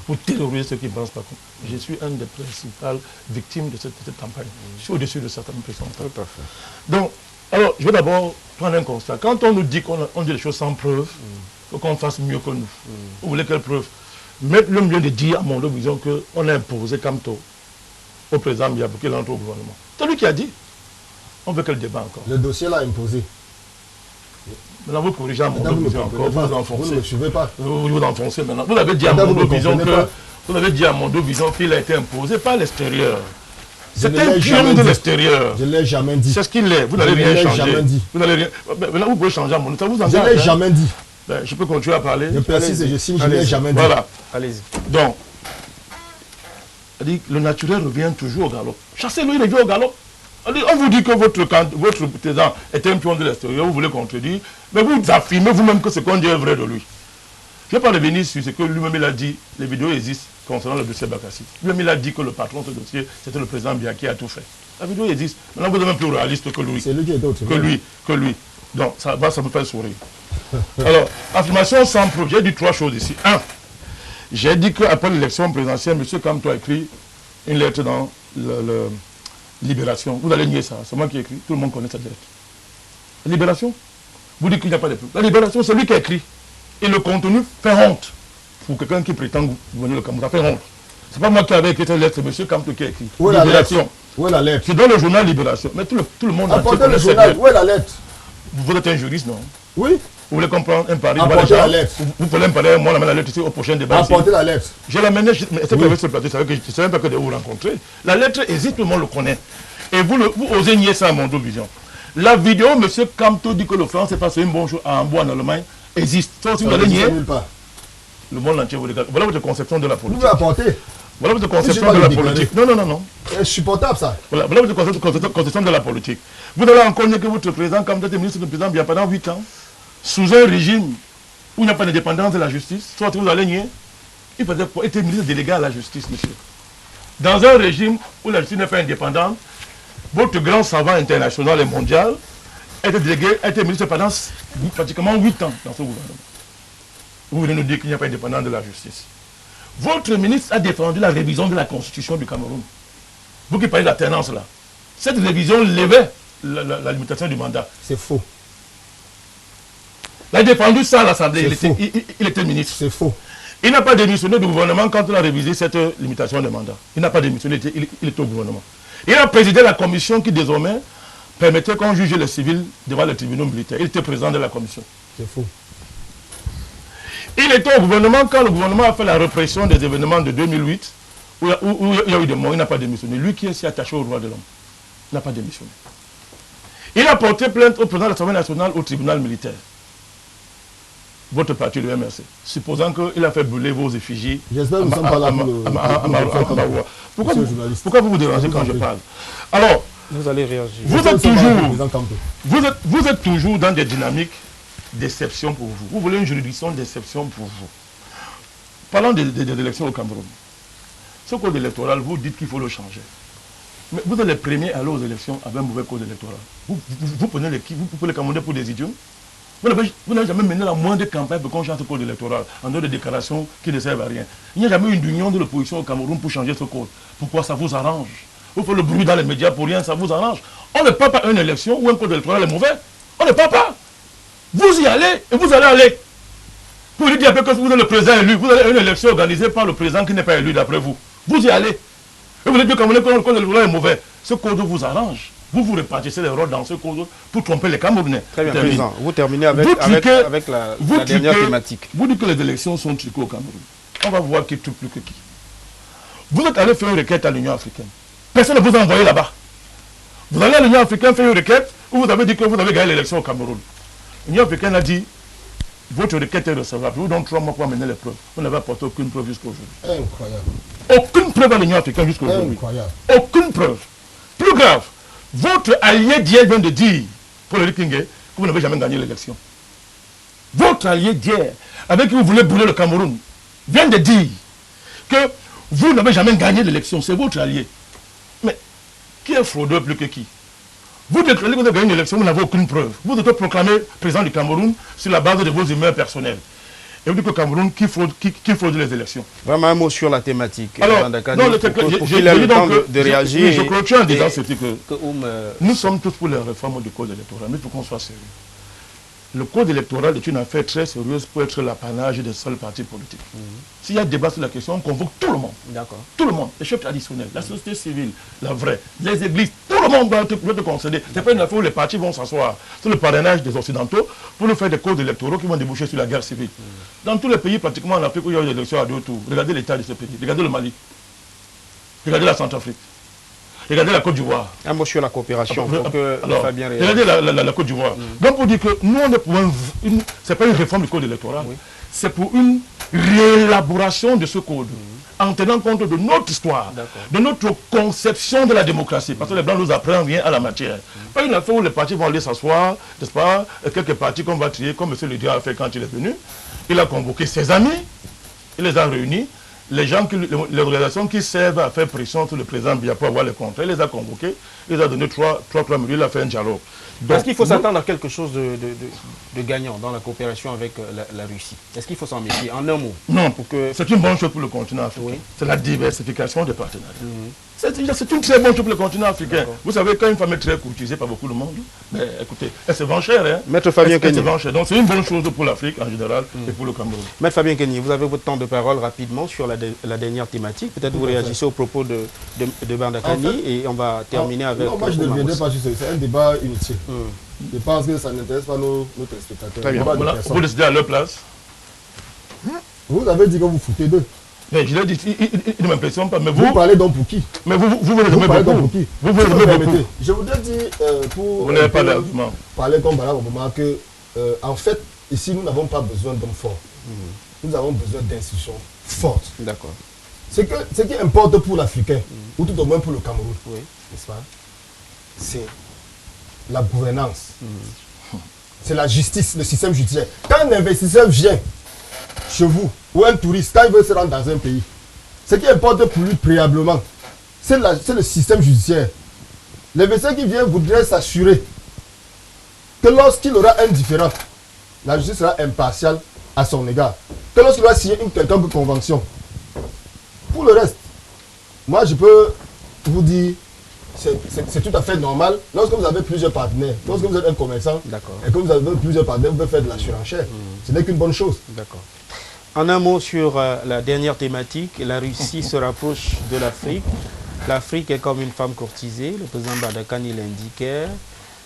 Pour terroriser ceux qui ne pensent pas comme. Je suis une des principales victimes de cette campagne. Je suis au-dessus de certaines personnes. Tout à fait. Donc, alors, je vais d'abord prendre un constat. Quand on nous dit qu'on dit les choses sans preuve, il faut qu'on fasse mieux que nous. Vous voulez quelle preuve? Mettre le mieux de dire à mon vision qu'on a imposé Kamto au président Biya pour qu'il entre au gouvernement. C'est lui qui a dit. On veut quel débat encore? Le dossier l'a imposé. Maintenant, vous corrigez à mon vision encore, vous enfoncez. Vous ne me suivez pas. Vous enfoncez maintenant. Vous avez dit à mon vision que vous avez dit à mon vision qu'il a été imposé par l'extérieur. C'est un pion de l'extérieur. Je ne l'ai jamais dit. C'est ce qu'il est. Vous n'allez rien changer. Jamais dit. Vous n'allez rien. Maintenant, vous pouvez changer à mon ça vous engage. Je ne l'ai jamais dit. Ben, je peux continuer à parler. Je précise et je signe, je ne l'ai jamais dit. Voilà. Allez-y. Donc, le naturel revient toujours au galop. Chassez-le, il revient au galop. On vous dit que votre président est un pion de l'extérieur, vous voulez contredire, mais vous affirmez vous-même que ce qu'on dit est vrai de lui. Je ne vais pas revenir sur ce que lui-même il a dit, les vidéos existent concernant le dossier Bakassi. Lui-même il a dit que le patron de ce dossier, c'était le président Biya qui a tout fait. La vidéo existe. Maintenant vous êtes même plus réaliste que lui. C'est lui qui est d'autre. Que lui. Donc ça me fait sourire. Alors, affirmation sans preuve, j'ai dit trois choses ici. Un, j'ai dit qu'après l'élection présidentielle, M. Kamto a écrit une lettre dans le Libération. Vous allez nier ça. C'est moi qui ai écrit. Tout le monde connaît cette lettre. Libération. Vous dites qu'il n'y a pas de preuve. La Libération, c'est lui qui a écrit. Et le contenu fait honte. Pour quelqu'un qui prétend gouverner le Cameroun, ça fait honte. C'est pas moi qui avais écrit cette lettre, c'est M. Kamto qui a écrit. Où est la lettre? Libération. Où est la lettre? C'est dans le journal Libération. Mais tout le monde entier Apportez connaît le cette journal. lettre. Où est la lettre? Vous êtes un juriste, non? Oui. Vous voulez comprendre un pari? Apportez la lettre. Vous pouvez me parler, moi, la lettre ici au prochain débat. Apportez la lettre. Je l'ai amené, mais c'est pas avec ce plateau, je ne sais même pas que de vous rencontrer. La lettre existe, tout le monde le connaît. Et vous osez nier ça à mon vision. La vidéo, M. Kamto dit que le franc s'est passé une bonne chose à Hambourg en Allemagne, existe. Ça aussi, vous allez nier. Le monde entier vous regarde. Voilà votre conception de la politique. Vous pouvez apporter. Voilà votre conception de la politique. Non. C'est supportable ça. Voilà votre conception de la politique. Vous allez encore nier que votre président, Kamto, était ministre du président Biya pendant 8 ans, sous un régime où il n'y a pas d'indépendance de la justice. Soit vous allez nier. Il faisait quoi? Il était ministre délégué à la justice, monsieur. Dans un régime où la justice n'est pas indépendante, votre grand savant international et mondial était délégué, était ministre pendant pratiquement 8 ans dans ce gouvernement. Vous venez nous dire qu'il n'y a pas d'indépendance de la justice. Votre ministre a défendu la révision de la constitution du Cameroun. Vous qui parlez d'alternance là. Cette révision levait la limitation du mandat. C'est faux. Il a défendu ça à l'Assemblée, il était ministre. C'est faux. Il n'a pas démissionné du gouvernement quand on a révisé cette limitation de mandat. Il n'a pas démissionné, il était au gouvernement. Il a présidé la commission qui désormais permettait qu'on juge les civils devant les tribunaux militaires. Il était président de la commission. C'est faux. Il était au gouvernement quand le gouvernement a fait la répression des événements de 2008, où il y a eu des morts, il n'a pas démissionné. Lui qui s'est attaché au droit de l'homme, il n'a pas démissionné. Il a porté plainte au président de l'Assemblée nationale au tribunal militaire. Votre parti, le MRC, supposant qu'il a fait brûler vos effigies. J'espère que nous ne sommes pas là pour pourquoi vous vous dérangez quand je parle? Alors, vous allez réagir. Vous êtes toujours dans des dynamiques d'exception pour vous. Vous voulez une juridiction d'exception pour vous. Parlons des élections au Cameroun. Ce code électoral, vous dites qu'il faut le changer. Mais vous êtes les premiers à aller aux élections avec un mauvais code électoral. Vous prenez les Camerounais pour des idiots. Vous n'avez jamais mené la moindre campagne pour qu'on change ce code électoral, en dehors de déclarations qui ne servent à rien. Il n'y a jamais eu une union de l'opposition au Cameroun pour changer ce code. Pourquoi ça vous arrange? vous faites le bruit dans les médias pour rien, ça vous arrange. On ne parle pas une élection où un code électoral est mauvais. On ne parle pas. Vous y allez et vous allez aller. Pour lui dire que vous êtes le président élu, vous avez une élection organisée par le président qui n'est pas élu d'après vous. Vous y allez. Et vous dites que le code électoral est mauvais. Ce code vous arrange. Vous vous répartissez les rôles dans ce code pour tromper les Camerounais. Très bien, président. Vous terminez avec la dernière thématique. Vous dites que les élections sont truquées au Cameroun. On va voir qui truque plus que qui. Vous êtes allé faire une requête à l'Union africaine. Personne ne vous a envoyé là-bas. Vous allez à l'Union africaine faire une requête où vous avez dit que vous avez gagné l'élection au Cameroun. L'Union africaine a dit votre requête est recevable. Vous donne 3 mois pour amener les preuves. Vous n'avez apporté aucune preuve jusqu'à aujourd'hui. Incroyable. Aucune preuve à l'Union africaine jusqu'à aujourd'hui. Incroyable. Aucune preuve. Plus grave, votre allié d'hier vient de dire, pour le Kingé, que vous n'avez jamais gagné l'élection. Votre allié d'hier, avec qui vous voulez brûler le Cameroun, vient de dire que vous n'avez jamais gagné l'élection. C'est votre allié. Mais qui est fraudeur plus que qui? Vous déclarez que vous avez gagné une élection, vous n'avez aucune preuve. Vous êtes proclamé président du Cameroun sur la base de vos humeurs personnelles. Et vous dites que le Cameroun, qui fraude les élections? Vraiment un mot sur la thématique. Alors, j'ai le temps de réagir. Je clôture en disant que nous sommes tous pour les réformes du code électoral, mais il faut qu'on soit sérieux. Le code électoral est une affaire très sérieuse pour être l'apanage des seuls partis politiques. S'il y a débat sur la question, on convoque tout le monde. D'accord. Tout le monde, les chefs traditionnels, la société civile, la vraie, les églises, tout le monde doit te concéder. Ce n'est pas une affaire où les partis vont s'asseoir sur le parrainage des Occidentaux pour nous faire des codes électoraux qui vont déboucher sur la guerre civile. Dans tous les pays, pratiquement en Afrique, où il y a eu des élections à 2 tours, regardez l'état de ce pays, regardez le Mali, regardez la Centrafrique. Regardez la Côte d'Ivoire. Un mot sur la coopération. Regardez la Côte d'Ivoire. Donc pour dire que nous, on est pour c'est pas une réforme du code électoral, c'est pour une réélaboration de ce code, en tenant compte de notre histoire, de notre conception de la démocratie. Parce que les Blancs nous apprennent rien à la matière. Pas une affaire où les partis vont aller s'asseoir, n'est-ce pas, quelques partis qu'on va trier, comme M. Lydia a fait quand il est venu. Il a convoqué ses amis, il les a réunis. Les gens, les organisations qui servent à faire pression sur le président Biya pour avoir les contrats, il les a convoqués, il les a donné 3 millions, il a fait un dialogue. Est-ce qu'il faut s'attendre à quelque chose de gagnant dans la coopération avec la Russie? Est-ce qu'il faut s'en méfier en un mot? Non, c'est une bonne chose pour le continent africain. C'est la diversification des partenariats. C'est une très bonne chose pour le continent africain. Vous savez, quand une femme est très courtisée par beaucoup de monde, mais écoutez, elle se vend cher. Hein? Maître Fabien Kenny. Donc c'est une bonne chose pour l'Afrique en général et pour le Cameroun. Maître Fabien Kenny, vous avez votre temps de parole rapidement sur la dernière thématique. Peut-être vous réagissez aux propos de Bandakani et on va terminer avec... Non, moi je ne reviendrai pas sur ça. C'est un débat inutile. Je pense que ça n'intéresse pas nos téléspectateurs. Très bien. Voilà, vous décidez à leur place. Vous avez dit que vous foutez d'eux. Mais je l'ai dit, il ne m'impressionne pas. Mais vous parlez donc pour qui? Mais vous me parlez donc pour qui? Vous beaucoup. Je voudrais dire pour vous n'avez pas d'argument. Parler comme Bala Obama que en fait, ici, nous n'avons pas besoin d'hommes forts. Nous avons besoin d'institutions fortes. D'accord. Ce qui importe pour l'Africain, ou tout au moins pour le Cameroun, n'est-ce pas? C'est la gouvernance. C'est la justice, le système judiciaire. Quand un investisseur vient chez vous, ou un touriste, quand il veut se rendre dans un pays, ce qui importe pour lui préalablement, c'est le système judiciaire. L'investisseur qui vient voudrait s'assurer que lorsqu'il aura un différend, la justice sera impartiale à son égard. Que lorsqu'il va signer une quelconque convention. Pour le reste, moi je peux vous dire, c'est tout à fait normal. Lorsque vous avez plusieurs partenaires, lorsque vous êtes un commerçant, et que vous avez plusieurs partenaires, vous pouvez faire de la surenchère. Ce n'est qu'une bonne chose. D'accord. En un mot sur la dernière thématique, la Russie se rapproche de l'Afrique. L'Afrique est comme une femme courtisée, le président Bandakani l'indiquait.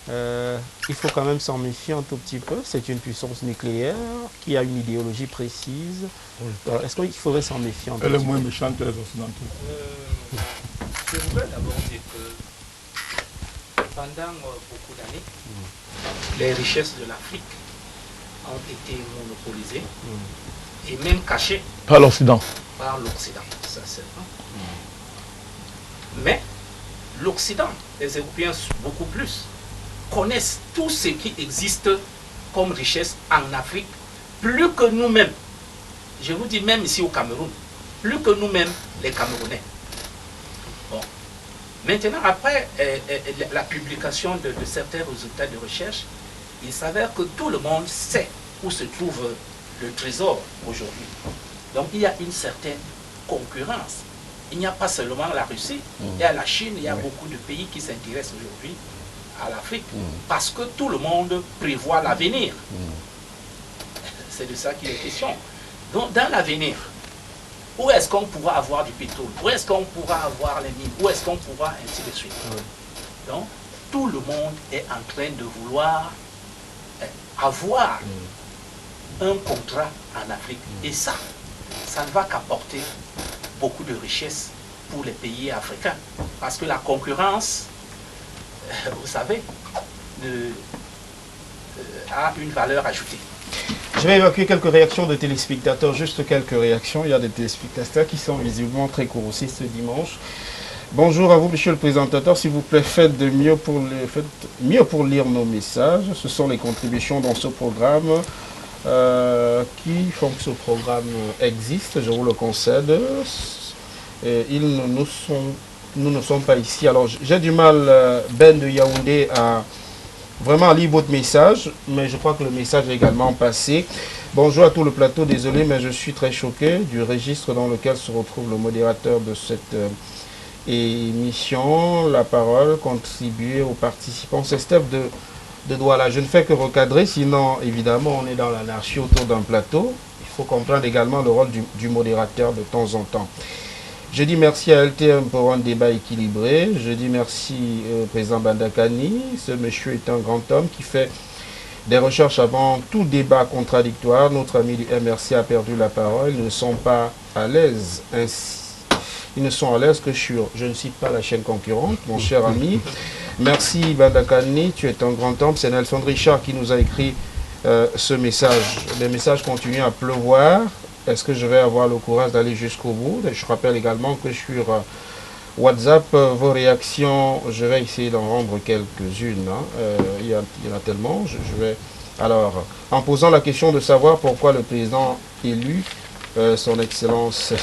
Il faut quand même s'en méfier un tout petit peu. C'est une puissance nucléaire qui a une idéologie précise. Est-ce qu'il faudrait s'en méfier un peu? Elle est moins méchante que les Occidentaux. Je voudrais d'abord dire que pendant beaucoup d'années, les richesses de l'Afrique ont été monopolisées et même cachées par l'Occident. Par l'Occident, ça c'est vrai. Mais l'Occident, les Européens beaucoup plus, connaissent tout ce qui existe comme richesse en Afrique, plus que nous-mêmes. Je vous dis même ici au Cameroun, plus que nous-mêmes, les Camerounais. Bon. Maintenant, après la publication de certains résultats de recherche, il s'avère que tout le monde sait où se trouve le trésor aujourd'hui. Donc il y a une certaine concurrence il n'y a pas seulement la Russie, il y a la Chine, il y a beaucoup de pays qui s'intéressent aujourd'hui à l'Afrique, parce que tout le monde prévoit l'avenir. C'est de ça qu'il est question. Donc, dans l'avenir, où est-ce qu'on pourra avoir du pétrole? Où est-ce qu'on pourra avoir les mines? Où est-ce qu'on pourra, ainsi de suite. Donc, tout le monde est en train de vouloir avoir un contrat en Afrique. Et ça ne va qu'apporter beaucoup de richesses pour les pays africains. Parce que la concurrence, vous savez, a une valeur ajoutée. Je vais évacuer quelques réactions de téléspectateurs, juste quelques réactions. Il y a des téléspectateurs qui sont visiblement très courroucés ce dimanche. Bonjour à vous, monsieur le présentateur. S'il vous plaît, faites mieux pour lire nos messages. Ce sont les contributions dans ce programme qui font que ce programme existe, je vous le concède. Et nous ne sommes pas ici. Alors, j'ai du mal, Ben de Yaoundé, à vraiment lire votre message, mais je crois que le message est également passé. Bonjour à tout le plateau, désolé, mais je suis très choqué du registre dans lequel se retrouve le modérateur de cette émission. La parole contribuer aux participants. C'est Steph de Douala. Je ne fais que recadrer, sinon, évidemment, on est dans l'anarchie autour d'un plateau. Il faut comprendre également le rôle du modérateur de temps en temps. Je dis merci à LTM pour un débat équilibré. Je dis merci au président Bandakani. Ce monsieur est un grand homme qui fait des recherches avant tout débat contradictoire. Notre ami du MRC a perdu la parole. Ils ne sont pas à l'aise. Ils ne sont à l'aise que sur, je ne cite pas la chaîne concurrente, mon cher ami. Merci Bandakani, tu es un grand homme. C'est Nelson Richard qui nous a écrit ce message. Les messages continuent à pleuvoir. Est-ce que je vais avoir le courage d'aller jusqu'au bout? Je rappelle également que sur WhatsApp, vos réactions, je vais essayer d'en rendre quelques-unes. Il y en a tellement. Je vais... Alors, en posant la question de savoir pourquoi le président élu, son Excellence,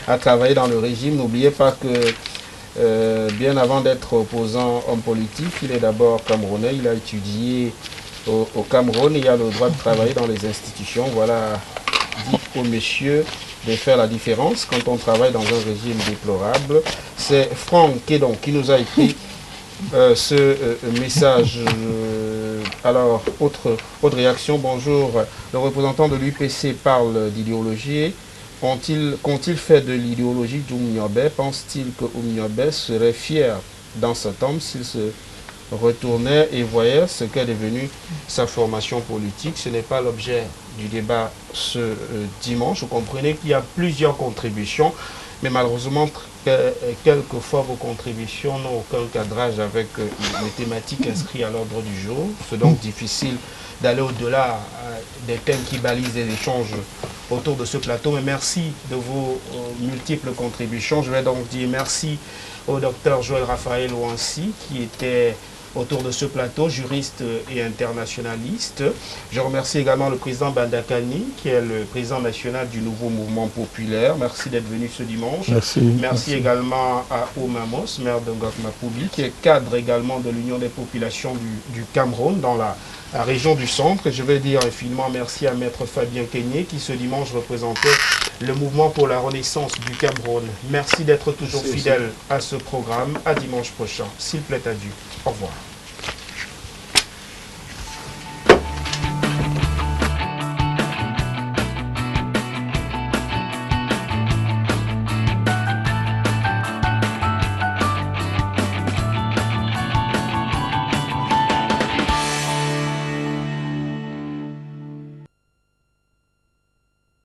a travaillé dans le régime, n'oubliez pas que bien avant d'être opposant homme politique, il est d'abord camerounais. Il a étudié au Cameroun. Il a le droit de travailler dans les institutions. Voilà. Dit au monsieur de faire la différence quand on travaille dans un régime déplorable. C'est Franck Kedon qui nous a écrit ce message. Alors, autre réaction. Bonjour, le représentant de l'UPC parle d'idéologie. Qu'ont-ils fait de l'idéologie d'Oumniobé? Pense-t-il que Oumniobé serait fier dans cet homme s'il se retournait et voyait ce qu'est devenu sa formation politique? Ce n'est pas l'objet du débat ce dimanche. Vous comprenez qu'il y a plusieurs contributions, mais malheureusement, quelquefois vos contributions n'ont aucun cadrage avec les thématiques inscrites à l'ordre du jour. C'est donc difficile d'aller au-delà des thèmes qui balisent les échanges autour de ce plateau. Mais merci de vos multiples contributions. Je vais donc dire merci au docteur Joël Raphaël Ouansi qui était autour de ce plateau, juriste et internationaliste. Je remercie également le président Bandakani, qui est le président national du nouveau mouvement populaire. Merci d'être venu ce dimanche. Merci également à Oumamos, maire de Ngok-Mapoubi, qui est cadre également de l'Union des populations du Cameroun dans la région du centre. Et je vais dire infiniment merci à maître Fabien Kenyé, qui ce dimanche représentait le mouvement pour la renaissance du Cameroun. Merci d'être toujours fidèle à ce programme. À dimanche prochain, s'il plaît à Dieu. Au revoir.